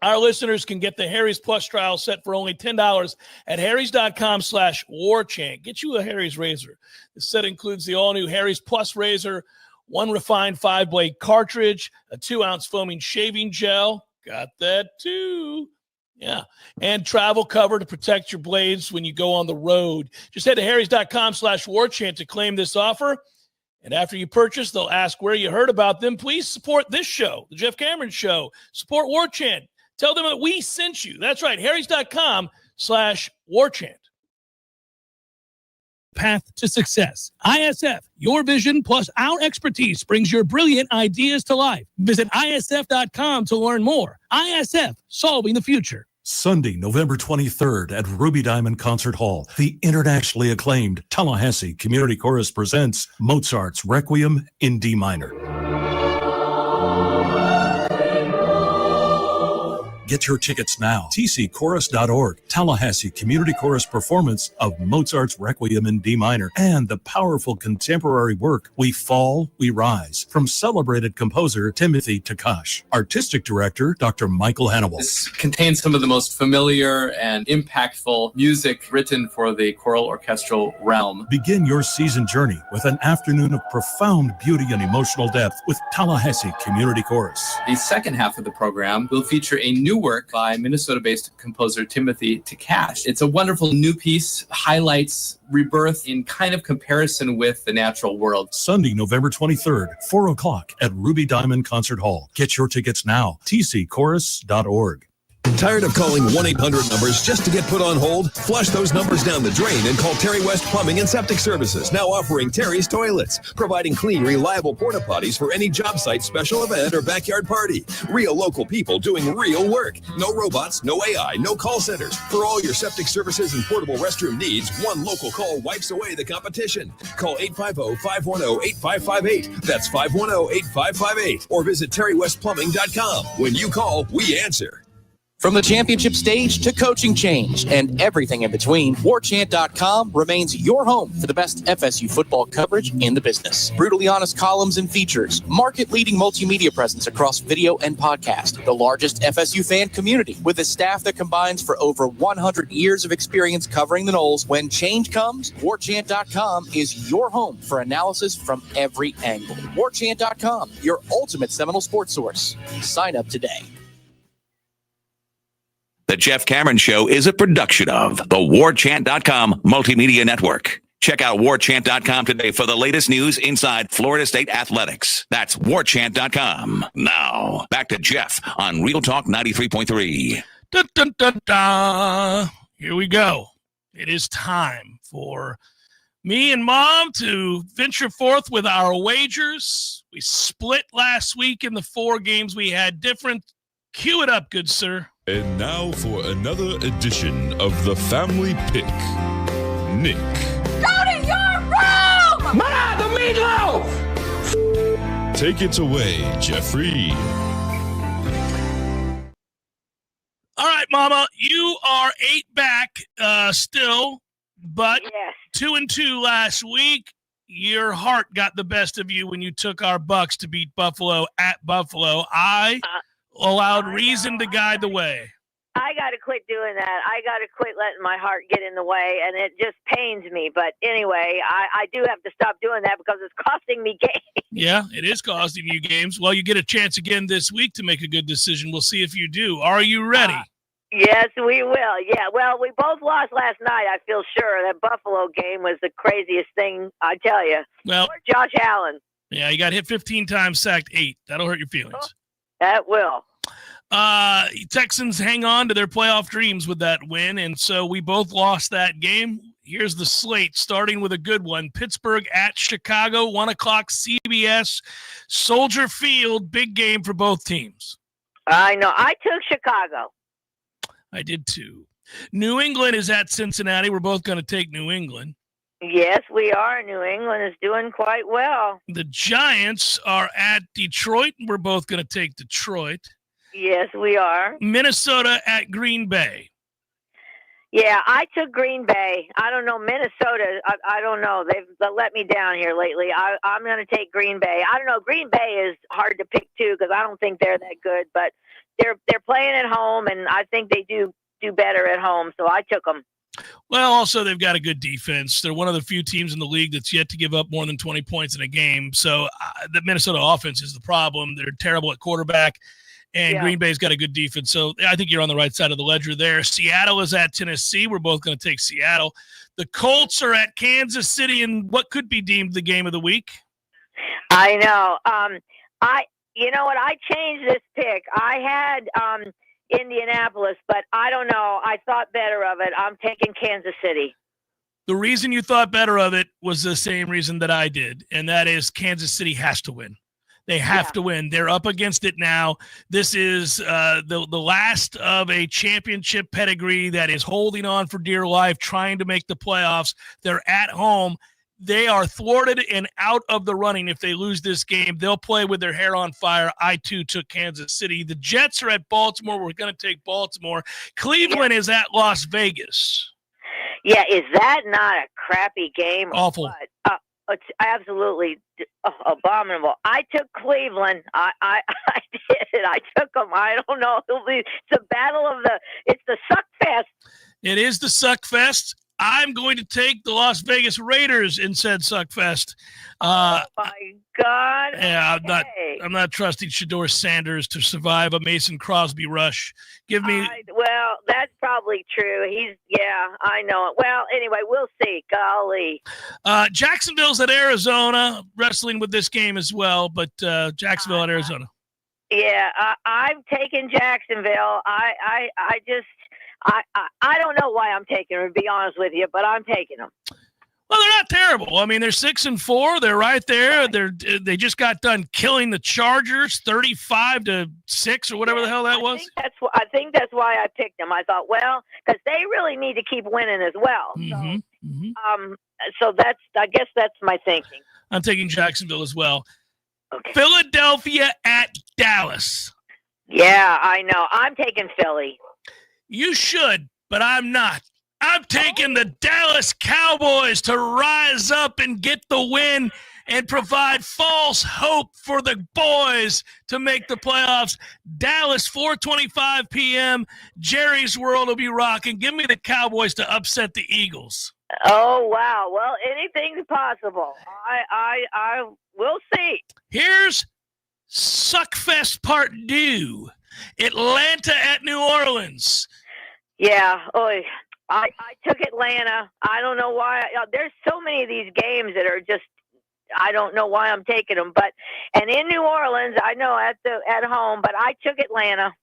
our listeners can get the Harry's Plus trial set for only $10 at harrys.com/warchant. Get you a Harry's razor. The set includes the all-new Harry's Plus razor, 1 refined 5-blade cartridge, a 2-ounce foaming shaving gel. Got that too. Yeah. And travel cover to protect your blades when you go on the road. Just head to harrys.com/warchant to claim this offer. And after you purchase, they'll ask where you heard about them. Please support this show, The Jeff Cameron Show. Support Warchant. Tell them that we sent you. That's right, harrys.com/warchant. Path to success. ISF, your vision plus our expertise brings your brilliant ideas to life. Visit ISF.com to learn more. ISF, solving the future. Sunday, November 23rd at Ruby Diamond Concert Hall, the internationally acclaimed Tallahassee Community Chorus presents Mozart's Requiem in D minor. Get your tickets now. tcchorus.org. Tallahassee Community Chorus performance of Mozart's Requiem in D minor and the powerful contemporary work We Fall, We Rise from celebrated composer Timothy Takash. Artistic director Dr. Michael Hannibal. This contains some of the most familiar and impactful music written for the choral orchestral realm. Begin your season journey with an afternoon of profound beauty and emotional depth with Tallahassee Community Chorus. The second half of the program will feature a new work by Minnesota-based composer Timothy Takash. It's a wonderful new piece, highlights rebirth in kind of comparison with the natural world. Sunday, November 23rd, 4 o'clock at Ruby Diamond Concert Hall. Get your tickets now. tcchorus.org. Tired of calling 1-800 numbers just to get put on hold? Flush those numbers down the drain and call Terry West Plumbing and Septic Services, now offering Terry's Toilets, providing clean, reliable porta potties for any job site, special event, or backyard party. Real local people doing real work. No robots, no AI, no call centers. For all your septic services and portable restroom needs, one local call wipes away the competition. Call 850-510-8558. That's 510-8558. Or visit terrywestplumbing.com. When you call, we answer. From the championship stage to coaching change and everything in between, Warchant.com remains your home for the best FSU football coverage in the business. Brutally honest columns and features, market-leading multimedia presence across video and podcast, the largest FSU fan community with a staff that combines for over 100 years of experience covering the Noles. When change comes, Warchant.com is your home for analysis from every angle. Warchant.com, your ultimate Seminole sports source. Sign up today. The Jeff Cameron Show is a production of the Warchant.com Multimedia Network. Check out Warchant.com today for the latest news inside Florida State athletics. That's Warchant.com. Now, back to Jeff on Real Talk 93.3. Dun, dun, dun, dun. Here we go. It is time for me and Mom to venture forth with our wagers. We split last week in the 4 games we had different. Cue it up, good sir. And now for another edition of the Family Pick. Nick. Go to your room! Ma, the meatloaf! Take it away, Jeffrey. All right, Mama, you are 8 back still, but 2-2 last week. Your heart got the best of you when you took our Bucks to beat Buffalo at Buffalo. I allowed reason to guide the way. I got to quit doing that. I got to quit letting my heart get in the way, and it just pains me. But anyway, I do have to stop doing that because it's costing me games. Yeah, it is costing you games. Well, you get a chance again this week to make a good decision. We'll see if you do. Are you ready? Yes, we will. Yeah, well, we both lost last night, I feel sure. That Buffalo game was the craziest thing, I tell you. Well, poor Josh Allen. Yeah, you got hit 15 times, sacked 8. That'll hurt your feelings. That will. Texans hang on to their playoff dreams with that win, and so we both lost that game. Here's the slate, starting with a good one. Pittsburgh at Chicago, 1 o'clock CBS. Soldier Field, big game for both teams. I know. I took Chicago. I did too. New England is at Cincinnati. We're both going to take New England. Yes, we are. New England is doing quite well. The Giants are at Detroit. We're both going to take Detroit. Yes, we are. Minnesota at Green Bay. Yeah, I took Green Bay. I don't know. Minnesota, I don't know. They've let me down here lately. I'm going to take Green Bay. I don't know. Green Bay is hard to pick, too, because I don't think they're that good. But they're playing at home, and I think they do better at home, so I took them. Well, also, they've got a good defense. They're one of the few teams in the league that's yet to give up more than 20 points in a game. So the Minnesota offense is the problem. They're terrible at quarterback, and Green Bay's got a good defense. So I think you're on the right side of the ledger there. Seattle is at Tennessee. We're both going to take Seattle. The Colts are at Kansas City in what could be deemed the game of the week. I know. You know what? I changed this pick. I had Indianapolis, but I don't know. I thought better of it. I'm taking Kansas City. The reason you thought better of it was the same reason that I did, and that is Kansas City has to win. They have to win. They're up against it now. This is the last of a championship pedigree that is holding on for dear life, trying to make the playoffs. They're at home. They are thwarted and out of the running. If they lose this game, they'll play with their hair on fire. I, too, took Kansas City. The Jets are at Baltimore. We're going to take Baltimore. Cleveland is at Las Vegas. Yeah, is that not a crappy game? Awful. It's absolutely abominable. I took Cleveland. I did. I took them. I don't know. It's the battle of it's the suck fest. It is the suck fest. I'm going to take the Las Vegas Raiders in said suckfest. Oh my God! Yeah, I'm not trusting Shedeur Sanders to survive a Mason Crosby rush. Give me. Well, that's probably true. I know it. Well, anyway, we'll see. Golly. Jacksonville's at Arizona, wrestling with this game as well, but Jacksonville at Arizona. Yeah, I'm taking Jacksonville. I don't know why I'm taking them, to be honest with you, but I'm taking them. Well, they're not terrible. I mean, they're 6-4. They're right there. They just got done killing the Chargers 35-6 or whatever the hell that was. I think that's why I picked them. I thought, well, because they really need to keep winning as well. So I guess that's my thinking. I'm taking Jacksonville as well. Okay. Philadelphia at Dallas. Yeah, I know. I'm taking Philly. You should, but I'm not. I'm taking the Dallas Cowboys to rise up and get the win and provide false hope for the boys to make the playoffs. Dallas, 4:25 p.m. Jerry's World will be rocking. Give me the Cowboys to upset the Eagles. Oh, wow. Well, anything's possible. I will see. Here's Suckfest Part 2. Atlanta at New Orleans. Yeah. I took Atlanta. I don't know why. There's so many of these games that are just, I don't know why I'm taking them. And in New Orleans, I know at home, but I took Atlanta.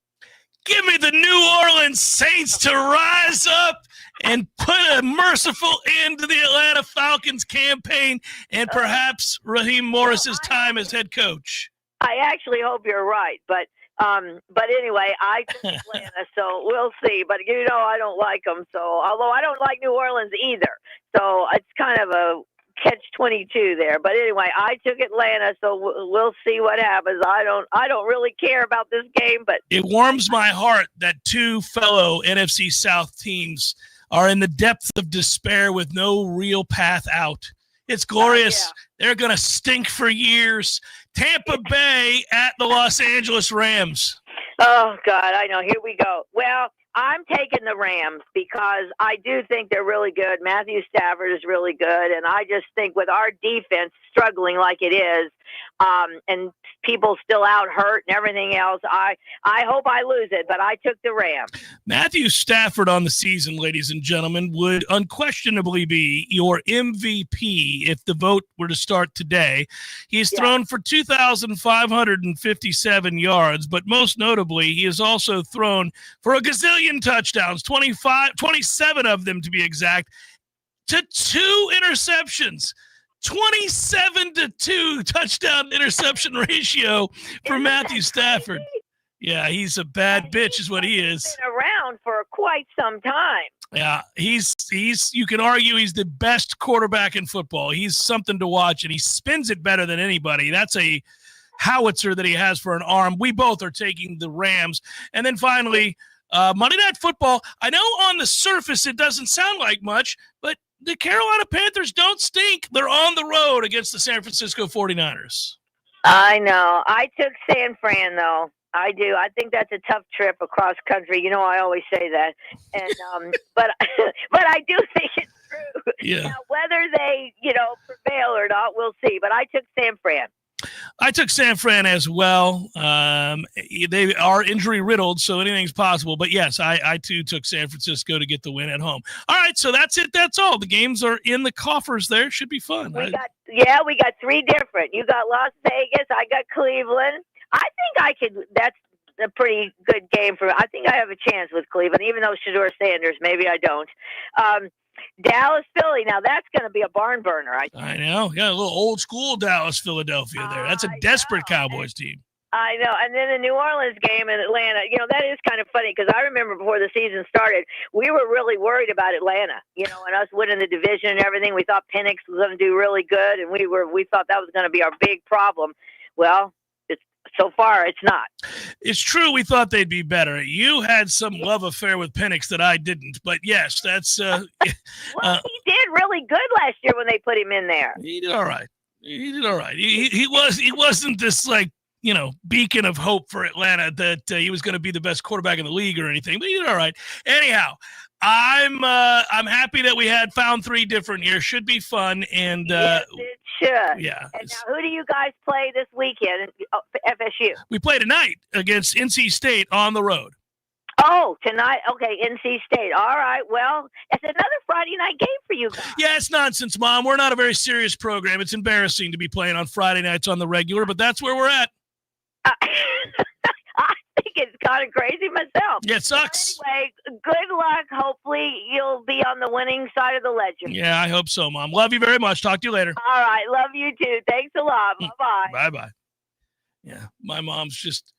Give me the New Orleans Saints to rise up and put a merciful end to the Atlanta Falcons campaign and perhaps Raheem Morris's time as head coach. I actually hope you're right, but anyway, I took Atlanta, so we'll see. But I don't like them. So although I don't like New Orleans either, so it's kind of a catch-22 there. But anyway, I took Atlanta, so we'll see what happens. I don't really care about this game, but it warms my heart that two fellow NFC South teams are in the depth of despair with no real path out. It's glorious. They're going to stink for years. Tampa Bay at the Los Angeles Rams. Oh, God, I know. Here we go. Well, I'm taking the Rams because I do think they're really good. Matthew Stafford is really good. And I just think with our defense struggling like it is, and people still out hurt and everything else, I hope I lose it, but I took the Rams. Matthew Stafford on the season, ladies and gentlemen, would unquestionably be your MVP if the vote were to start today. He's thrown for 2,557 yards, but most notably, he has also thrown for a gazillion touchdowns, 27 of them to be exact, to 2 interceptions. 27-2 touchdown interception ratio for Matthew Stafford. Yeah, he's a bad bitch is what he is. Been around for quite some time. Yeah, he's you can argue he's the best quarterback in football. He's something to watch, and he spins it better than anybody. That's a howitzer that he has for an arm. We both are taking the Rams. And then finally, Monday Night Football. I know on the surface it doesn't sound like much, but the Carolina Panthers don't stink. They're on the road against the San Francisco 49ers. I know. I took San Fran, though. I do. I think that's a tough trip across country. You know, I always say that, and but I do think it's true. Yeah. Now, whether they, prevail or not, we'll see. But I took San Fran. I took San Fran as well. They are injury riddled, so anything's possible. But yes, I too took San Francisco to get the win at home. All right, so that's it. That's all. The games are in the coffers there. Should be fun. We got three different. You got Las Vegas. I got Cleveland. I think that's a pretty good game I think I have a chance with Cleveland, even though Shedeur Sanders, maybe I don't. Dallas, Philly. Now that's going to be a barn burner. I know. Yeah, a little old school Dallas, Philadelphia there. That's a desperate Cowboys team. I know. And then the New Orleans game in Atlanta, that is kind of funny because I remember before the season started, we were really worried about Atlanta, and us winning the division and everything. We thought Penix was going to do really good, and we thought that was going to be our big problem. Well, so far, it's not. It's true. We thought they'd be better. You had some love affair with Penix that I didn't. But yes, that's. Well, he did really good last year when they put him in there. He did all right. He wasn't this beacon of hope for Atlanta that he was going to be the best quarterback in the league or anything. But he did all right. Anyhow, I'm happy that we had found three different here. Should be fun. And yes, it should. Yeah. And now, who do you guys play this weekend? FSU. We play tonight against NC State on the road. Oh, tonight? Okay, NC State. All right. Well, it's another Friday night game for you guys. Yeah, it's nonsense, Mom. We're not a very serious program. It's embarrassing to be playing on Friday nights on the regular, but that's where we're at. I think it's kind of crazy myself. Yeah, it sucks. Anyway, good luck. Hopefully, you'll be on the winning side of the ledger. Yeah, I hope so, Mom. Love you very much. Talk to you later. All right. Love you too. Thanks a lot. Bye-bye. Bye-bye. Yeah, my mom's just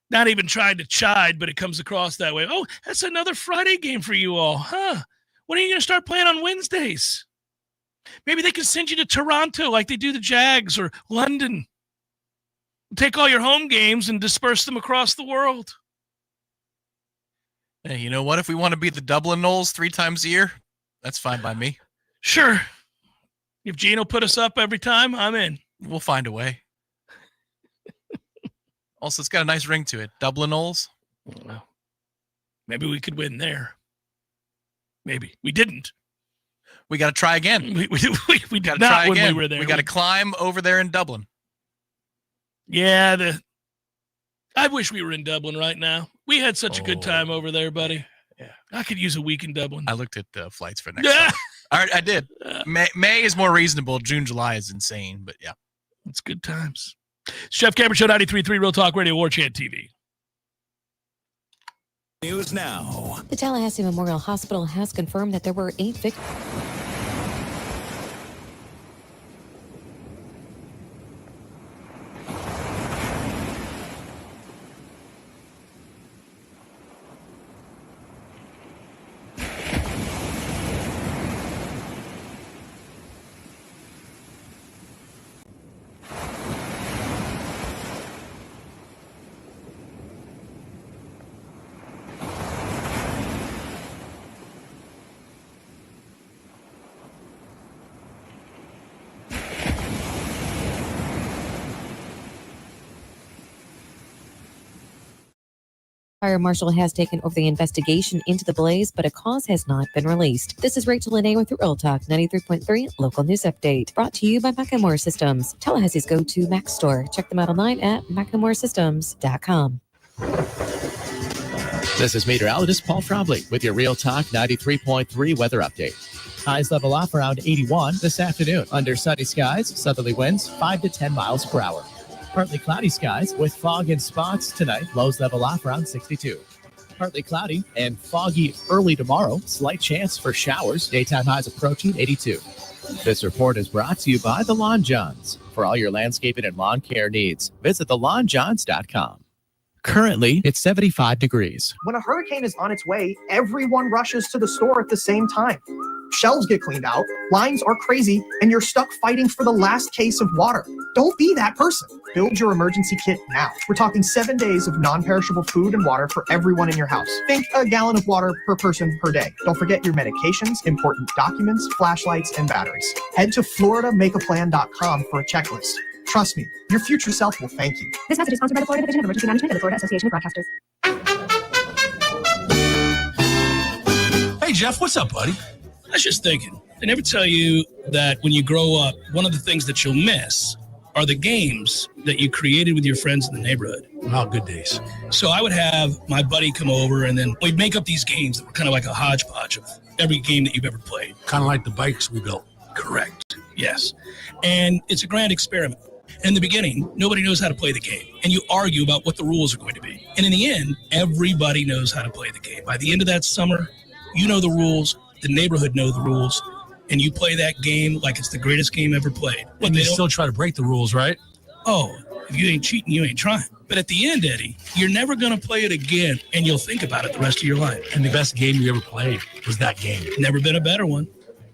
not even trying to chide, but it comes across that way. Oh, that's another Friday game for you all, huh? When are you going to start playing on Wednesdays? Maybe they can send you to Toronto like they do the Jags or London. Take all your home games and disperse them across the world. Hey, you know what? If we want to beat the Dublin Knolls 3 times a year, that's fine by me. Sure. If Gene will put us up every time, I'm in. We'll find a way. Also, it's got a nice ring to it. Dublin Knolls. Well, maybe we could win there. Maybe. We didn't. We got to try again. We did not when we were there. We got to climb over there in Dublin. Yeah, I wish we were in Dublin right now. We had such a good time over there, buddy. Yeah. I could use a week in Dublin. I looked at flights for next summer. All right, I did. May is more reasonable. June, July is insane, but yeah. It's good times. Chef Cameron Show 93.3 Real Talk Radio, Warchant TV. News now. The Tallahassee Memorial Hospital has confirmed that there were 8 victims. Fire marshal has taken over the investigation into the blaze, but a cause has not been released. This is Rachel Lene with your Real Talk 93.3 local news update, brought to you by Macklemore Systems, Tallahassee's go-to Mac store. Check them out online at MacklemoreSystems.com. This is meteorologist Paul Trombley with your Real Talk 93.3 weather update. Highs level off around 81 this afternoon. Under sunny skies, southerly winds 5 to 10 miles per hour. Partly cloudy skies with fog in spots tonight. Lows level off around 62. Partly cloudy and foggy early tomorrow. Slight chance for showers. Daytime highs approaching 82. This report is brought to you by The Lawn Johns. For all your landscaping and lawn care needs, visit thelawnjohns.com. Currently, it's 75 degrees. When a hurricane is on its way, everyone rushes to the store at the same time. Shelves get cleaned out, lines are crazy, and you're stuck fighting for the last case of water. Don't be that person. Build your emergency kit now. We're talking 7 days of non-perishable food and water for everyone in your house. Think a gallon of water per person per day. Don't forget your medications, important documents, flashlights, and batteries. Head to FloridaMakeAPlan.com for a checklist. Trust me, your future self will thank you. This message is sponsored by the Florida Division of Emergency Management and the Florida Association of Broadcasters. Hey, Jeff, what's up, buddy? I was just thinking, they never tell you that when you grow up, one of the things that you'll miss are the games that you created with your friends in the neighborhood. Oh, good days. So I would have my buddy come over, and then we'd make up these games that were kind of like a hodgepodge of every game that you've ever played. Kind of like the bikes we built. Correct. Yes. And it's a grand experiment. In the beginning, nobody knows how to play the game, and you argue about what the rules are going to be. And in the end, everybody knows how to play the game. By the end of that summer, you know the rules, the neighborhood know the rules, and you play that game like it's the greatest game ever played. And you still try to break the rules, right? Oh, if you ain't cheating, you ain't trying. But at the end, Eddie, you're never going to play it again, and you'll think about it the rest of your life. And the best game you ever played was that game. Never been a better one.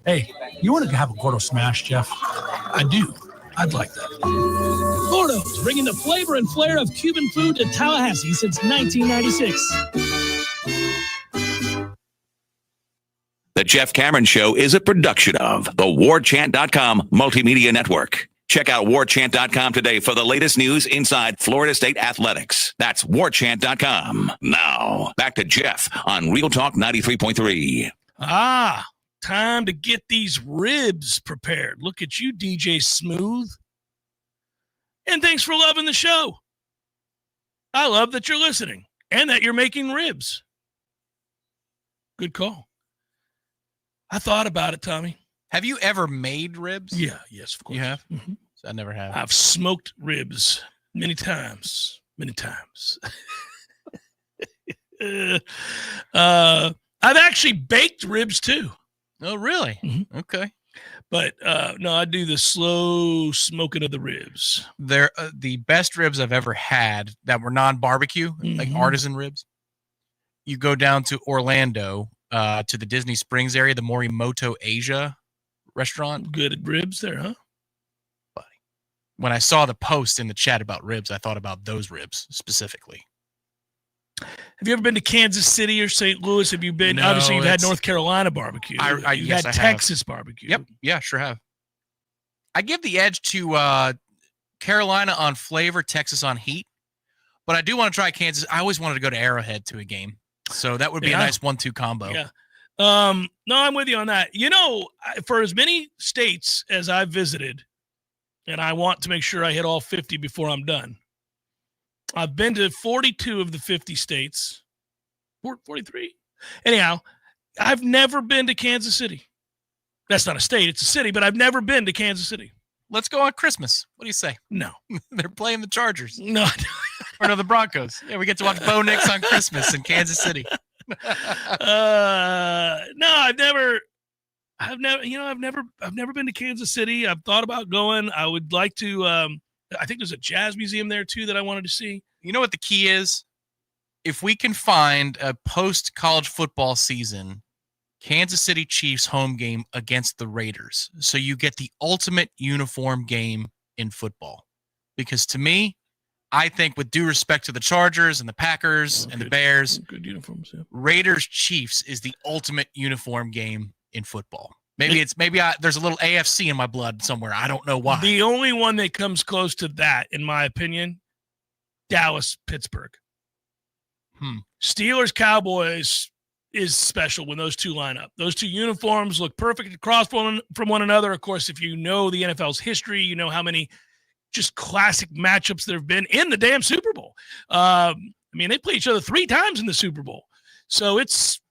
Hey, you want to have a Gordo Smash, Jeff? I do. I'd like that. Gordo's, bringing the flavor and flair of Cuban food to Tallahassee since 1996. The Jeff Cameron Show is a production of the Warchant.com Multimedia Network. Check out Warchant.com today for the latest news inside Florida State athletics. That's Warchant.com. Now, back to Jeff on Real Talk 93.3. Time to get these ribs prepared. Look at you, DJ Smooth. And thanks for loving the show. I love that you're listening and that you're making ribs. Good call. I thought about it, Tommy. Have you ever made ribs? Yeah, yes, of course. You have? Mm-hmm. So I never have. I've smoked ribs many times. I've actually baked ribs too. Oh, really? Mm-hmm. Okay. But no, I do the slow smoking of the ribs. They're the best ribs I've ever had that were non-barbecue, like artisan ribs. You go down to Orlando, to the Disney Springs area, the Morimoto Asia restaurant. Good at ribs there, huh? Buddy. When I saw the post in the chat about ribs, I thought about those ribs specifically. Have you ever been to Kansas City or St. Louis? Have you been? No, Obviously, you've had North Carolina barbecue. You've yes, had I Texas have. barbecue. Yep. Yeah, sure have. I give the edge to Carolina on flavor, Texas on heat. But I do want to try Kansas. I always wanted to go to Arrowhead to a game. So that would be a nice 1-2 combo. Yeah. No, I'm with you on that. You know, for as many states as I've visited, and I want to make sure I hit all 50 before I'm done. I've been to 42 of the 50 states. 43. Anyhow, I've never been to Kansas City. That's not a state, it's a city, but I've never been to Kansas City. Let's go on Christmas. What do you say? No. They're playing the Chargers. No. Or no, the Broncos. Yeah, we get to watch Bo Nix on Christmas in Kansas City. No, I've never been to Kansas City. I've thought about going. I would like to, I think there's a jazz museum there too that I wanted to see. You know what the key is? If we can find a post-college football season, Kansas City Chiefs home game against the Raiders, so you get the ultimate uniform game in football. Because to me, I think with due respect to the Chargers and the Packers and the Bears, good uniforms, yeah. Raiders Chiefs is the ultimate uniform game in football. Maybe there's a little AFC in my blood somewhere. I don't know why. The only one that comes close to that, in my opinion, Dallas, Pittsburgh. Steelers, Cowboys is special when those two line up. Those two uniforms look perfect across from one another. Of course, if you know the NFL's history, you know how many just classic matchups there have been in the damn Super Bowl. I mean, they play each other 3 times in the Super Bowl. So it's,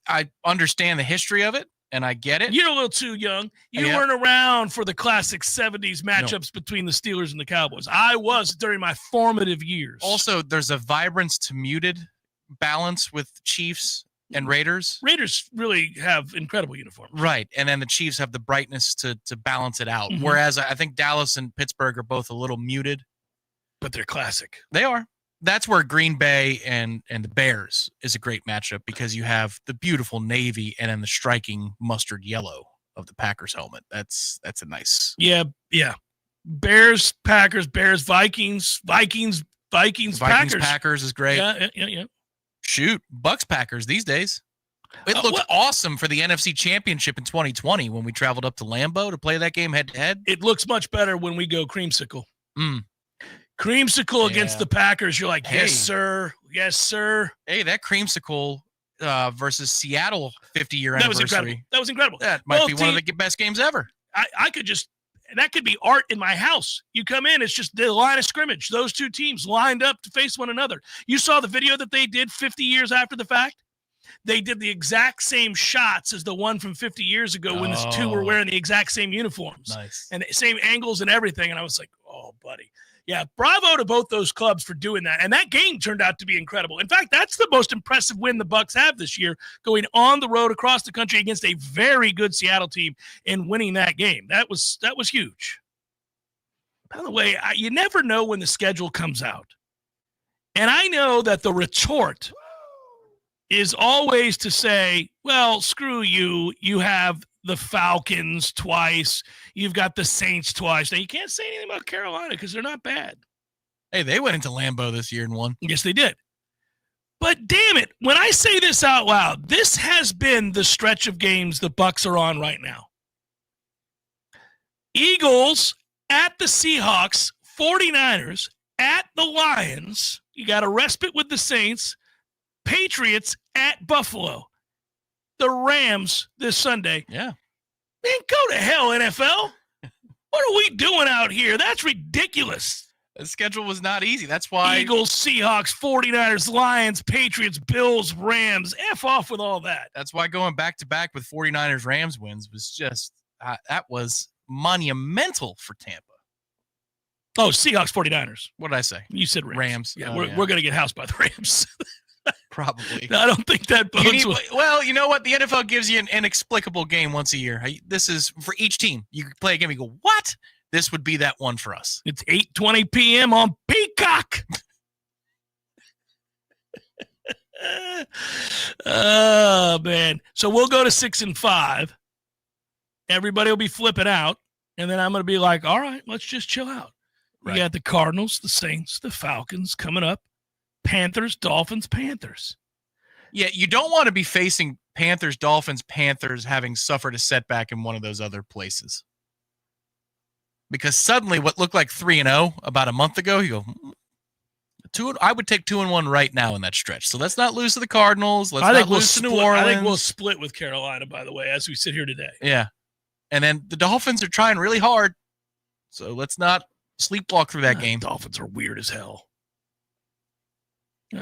I understand the history of it, and I get it. You're a little too young. You weren't around for the classic 70s matchups between the Steelers and the Cowboys. I was during my formative years. Also, there's a vibrance to muted balance with Chiefs and Raiders. Raiders really have incredible uniforms. Right, and then the Chiefs have the brightness to balance it out. Whereas I think Dallas and Pittsburgh are both a little muted. But they're classic. They are. That's where Green Bay and the Bears is a great matchup because you have the beautiful navy and then the striking mustard yellow of the Packers helmet. That's a nice. Yeah. Bears, Packers, Bears, Vikings, Packers. Packers is great. Yeah. Shoot, Bucks, Packers these days. It looked awesome for the NFC Championship in 2020 when we traveled up to Lambeau to play that game head-to-head. It looks much better when we go creamsicle. Creamsicle against the Packers. You're like, yes, sir. Yes, sir. Hey, that creamsicle versus Seattle 50-year anniversary. That was incredible. That might be one of the best games ever. I could just, that could be art in my house. You come in, it's just the line of scrimmage. Those two teams lined up to face one another. You saw the video that they did 50 years after the fact? They did the exact same shots as the one from 50 years ago when the two were wearing the exact same uniforms. Nice. And the same angles and everything. And I was like, oh, buddy. Yeah, bravo to both those clubs for doing that. And that game turned out to be incredible. In fact, that's the most impressive win the Bucs have this year, going on the road across the country against a very good Seattle team and winning that game. That was huge. By the way, you never know when the schedule comes out. And I know that the retort is always to say, well, screw you. You have the Falcons twice. You've got the Saints twice. Now, you can't say anything about Carolina because they're not bad. Hey, they went into Lambeau this year and won. Yes, they did. But damn it, when I say this out loud, this has been the stretch of games the Bucs are on right now. Eagles at the Seahawks, 49ers at the Lions. You got a respite with the Saints. Patriots at Buffalo. The Rams this Sunday. Yeah. Man, go to hell, NFL. What are we doing out here? That's ridiculous. The schedule was not easy. That's why. Eagles, Seahawks, 49ers, Lions, Patriots, Bills, Rams. F off with all that. That's why going back-to-back with 49ers Rams wins was just, that was monumental for Tampa. Oh, Seahawks, 49ers. What did I say? You said Rams. Rams. Yeah, we're going to get housed by the Rams. Probably. I don't think that bodes well. You know what? The NFL gives you an inexplicable game once a year. This is for each team. You play a game, you go, what? This would be that one for us. It's 8:20 p.m. on Peacock. Oh, man. So we'll go to 6-5. Everybody will be flipping out. And then I'm going to be like, all right, let's just chill out. We got the Cardinals, the Saints, the Falcons coming up. Panthers, Dolphins, Panthers. Yeah, you don't want to be facing Panthers, Dolphins, Panthers having suffered a setback in one of those other places. Because suddenly what looked like 3-0 about a month ago, you go, I would take 2-1 right now in that stretch. So let's not lose to the Cardinals. Let's not lose to New Orleans. I think we'll split with Carolina, by the way, as we sit here today. Yeah. And then the Dolphins are trying really hard. So let's not sleepwalk through that game. Dolphins are weird as hell.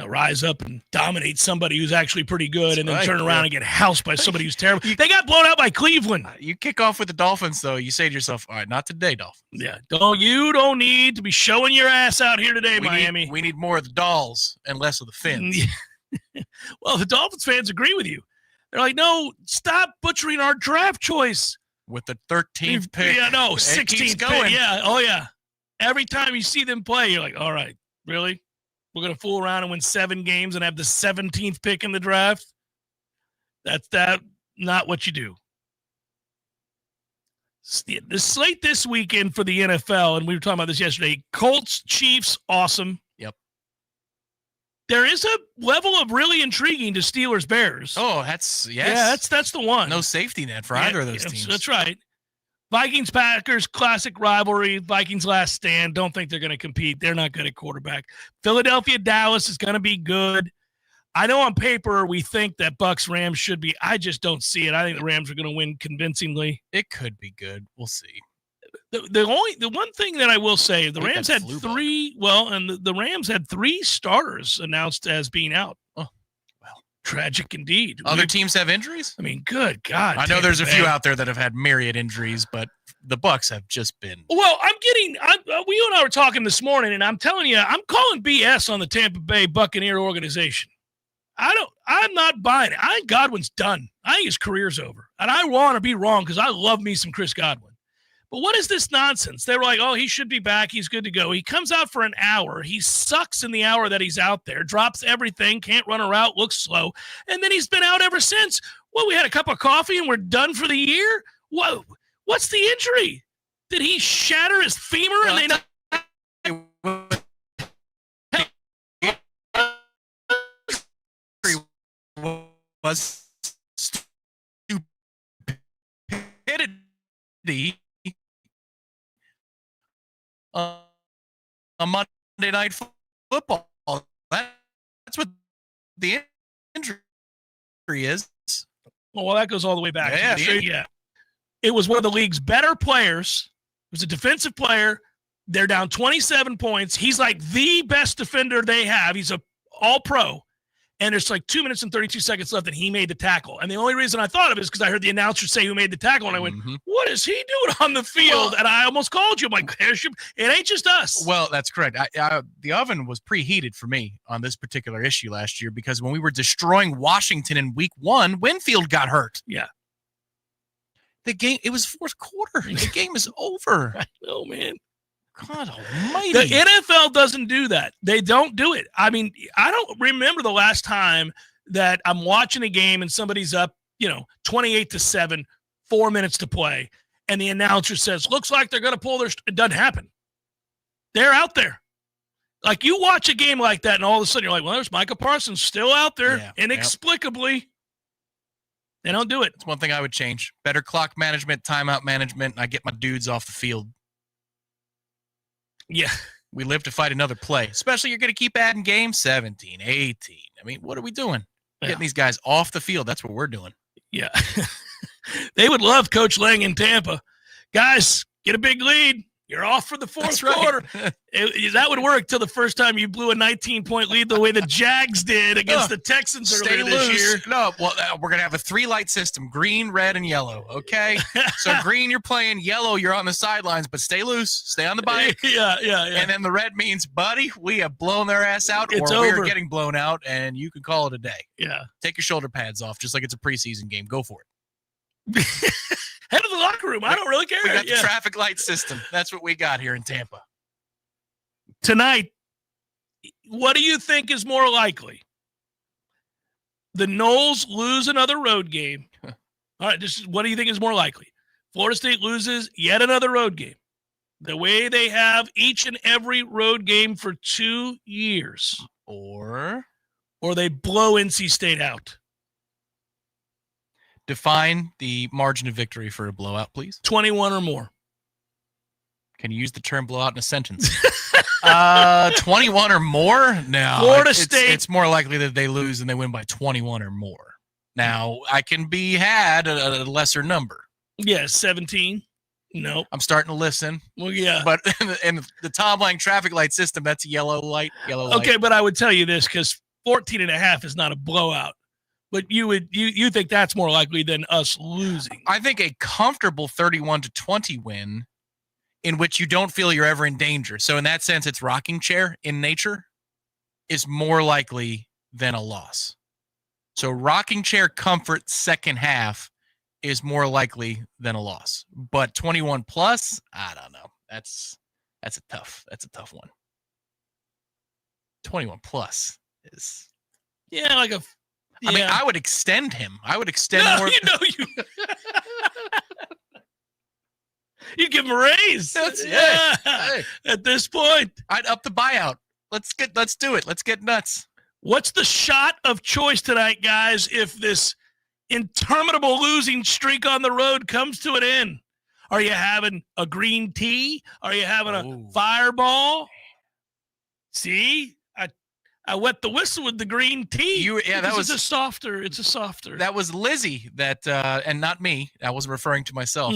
Rise up and dominate somebody who's actually pretty good. That's and then turn around and get housed by somebody who's terrible. They got blown out by Cleveland. You kick off with the Dolphins, though. You say to yourself, all right, not today, Dolphins. Yeah. You don't need to be showing your ass out here today, Miami. We need more of the dolls and less of the fins. Well, the Dolphins fans agree with you. They're like, no, stop butchering our draft choice. With the 13th pick. Yeah, no, 16th pick. Yeah, oh, yeah. Every time you see them play, you're like, all right, really? We're going to fool around and win 7 games and have the 17th pick in the draft? That's not what you do. The slate this weekend for the NFL, and we were talking about this yesterday, Colts, Chiefs, awesome. Yep. There is a level of really intriguing to Steelers, Bears. Oh, yes. Yeah, that's the one. No safety net for either of those teams. That's right. Vikings, Packers, classic rivalry. Vikings last stand. Don't think they're going to compete. They're not good at quarterback. Philadelphia, Dallas is going to be good. I know on paper we think that Bucs Rams should be. I just don't see it. I think the Rams are going to win convincingly. It could be good. We'll see. The one thing that I will say, the Rams had three. Well, and the Rams had 3 starters announced as being out. Oh, well, tragic indeed. Other teams have injuries? I mean, good God. I know there's a few out there that have had myriad injuries, but the Bucs have just been. Well, you and I were talking this morning, and I'm telling you, I'm calling BS on the Tampa Bay Buccaneer organization. I'm not buying it. I think Godwin's done. I think his career's over. And I want to be wrong because I love me some Chris Godwin. But what is this nonsense? They were like, oh, he should be back. He's good to go. He comes out for an hour. He sucks in the hour that he's out there, drops everything, can't run a route, looks slow. And then he's been out ever since. Well, we had a cup of coffee and we're done for the year? Whoa. What's the injury? Did he shatter his femur and they not? Was on Monday Night Football. That's what the injury is. Well, that goes all the way back. Yeah. It was one of the league's better players. It was a defensive player. They're down 27 points. He's like the best defender they have. He's a all-pro. And there's like 2 minutes and 32 seconds left, and he made the tackle. And the only reason I thought of it is because I heard the announcer say who made the tackle, and I went, what is he doing on the field? And I almost called you. I'm like, it ain't just us. Well, that's correct. The oven was preheated for me on this particular issue last year because when we were destroying Washington in week 1, Winfield got hurt. Yeah. The game, it was fourth quarter. The game is over. I know, man. God almighty. The NFL doesn't do that. They don't do it. I mean, I don't remember the last time that I'm watching a game and somebody's up, 28-7, 4 minutes to play, and the announcer says, looks like they're going to pull their – it doesn't happen. They're out there. Like, you watch a game like that, and all of a sudden you're like, well, there's Micah Parsons still out there, inexplicably. Yep. They don't do it. It's one thing I would change. Better clock management, timeout management, and I get my dudes off the field. Yeah. We live to fight another play. Especially you're going to keep adding games 17, 18. I mean, what are we doing? Getting these guys off the field. That's what we're doing. Yeah. They would love Coach Lang in Tampa. Guys, get a big lead. You're off for the fourth quarter. That would work till the first time you blew a 19-point lead the way the Jags did against the Texans earlier this year. No, well, we're going to have a 3-light system, green, red, and yellow, okay? So green, you're playing. Yellow, you're on the sidelines, but stay loose. Stay on the bike. Yeah. And then the red means, buddy, we have blown their ass out It's or over. we're getting blown out, and you can call it a day. Yeah. Take your shoulder pads off just like it's a preseason game. Go for it. Head of the locker room. I don't really care. We got the traffic light system. That's what we got here in Tampa. Tonight, what do you think is more likely? The Noles lose another road game. All right, what do you think is more likely? Florida State loses yet another road game. The way they have each and every road game for 2 years. Or they blow NC State out. Define the margin of victory for a blowout, please. 21 or more. Can you use the term blowout in a sentence? 21 or more? No. Florida State. It's more likely that they lose and they win by 21 or more. Now, I can be had a lesser number. Yeah, 17. No. I'm starting to listen. Well, yeah. But in the Tom Lang traffic light system, that's yellow light. Okay, but I would tell you this because 14.5 is not a blowout. But you think that's more likely than us losing? I think a comfortable 31-20 win in which you don't feel you're ever in danger. So in that sense, it's rocking chair in nature is more likely than a loss. So rocking chair comfort second half is more likely than a loss. But 21 plus, I don't know. That's a tough one. 21 plus is like a. I mean, I would extend him. I would extend more. You give him a raise. Hey. At this point, I'd up the buyout. Let's do it. Let's get nuts. What's the shot of choice tonight, guys, if this interminable losing streak on the road comes to an end? Are you having a green tea? Are you having a fireball? See? I wet the whistle with the green tea. It's a softer. That was Lizzie and not me. I wasn't referring to myself.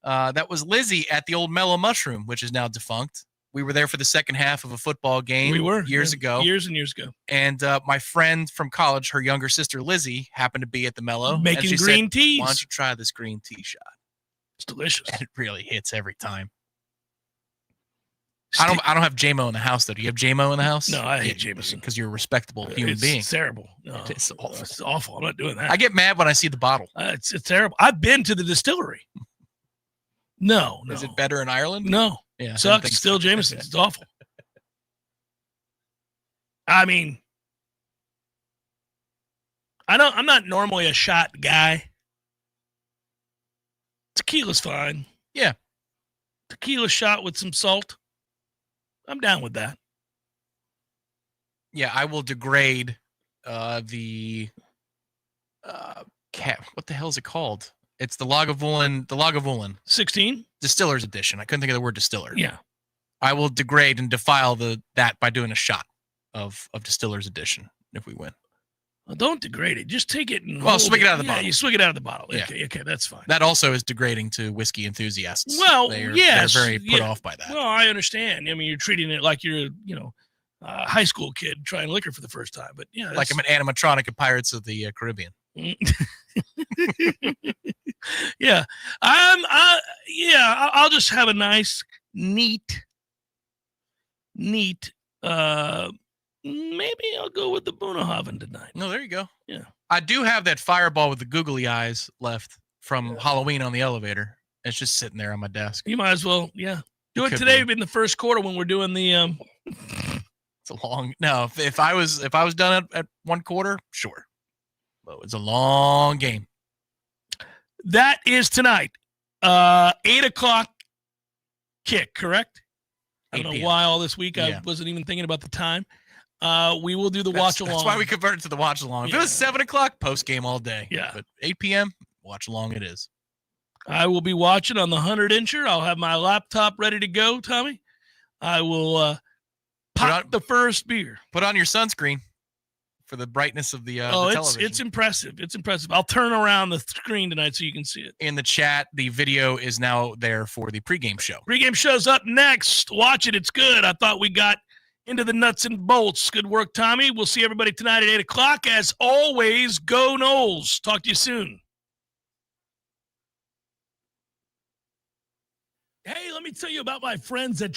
That was Lizzie at the old Mellow Mushroom, which is now defunct. We were there for the second half of a football game. We were years ago. Years and years ago. And my friend from college, her younger sister Lizzie, happened to be at the Mellow. Making green teas. Why don't you try this green tea shot? It's delicious. And it really hits every time. I don't have JMO in the house, though. Do you have JMO in the house? No, I hate Jameson. Because you're a respectable human being. It's terrible. No, it's awful. It's awful. I'm not doing that. I get mad when I see the bottle. It's terrible. I've been to the distillery. No. Is it better in Ireland? No. Yeah. Sucks. It's still Jameson. It's awful. I mean, I'm not normally a shot guy. Tequila's fine. Yeah. Tequila shot with some salt. I'm down with that. Yeah, I will degrade the cat. What the hell is it called? It's the Lagavulin 16 Distillers Edition. I couldn't think of the word distiller. Yeah. I will degrade and defile that by doing a shot of Distillers Edition if we win. Well, don't degrade it. Just take it and swig it out of the bottle. You swig it out of the bottle. Yeah. Okay, that's fine. That also is degrading to whiskey enthusiasts. Well, they're very put off by that. Well, I understand. I mean, you're treating it like you're, a high school kid trying liquor for the first time. But yeah, like I'm an animatronic of Pirates of the Caribbean. Yeah, I'll just have a nice, neat. Maybe I'll go with the Bunnahaven tonight. No, there you go. Yeah. I do have that fireball with the googly eyes left from Halloween on the elevator. It's just sitting there on my desk. You might as well, do it today in the first quarter when we're doing the. It's a long. No, if I was done at one quarter, sure. But it's a long game. That is tonight, 8:00 kick. Correct. I don't know why all this week I wasn't even thinking about the time. We will do the watch along. That's why we converted to the watch along. If it was 7:00, post game all day. Yeah. But 8 p.m. watch along it is. I will be watching on the 100-incher. I'll have my laptop ready to go, Tommy. I will pop the first beer. Put on your sunscreen for the brightness of the television. It's impressive. It's impressive. I'll turn around the screen tonight so you can see it. In the chat, the video is now there for the pregame show. Pregame show's up next. Watch it. It's good. I thought we got into the nuts and bolts. Good work, Tommy. We'll see everybody tonight at 8:00. As always, go Noles. Talk to you soon. Hey, let me tell you about my friends at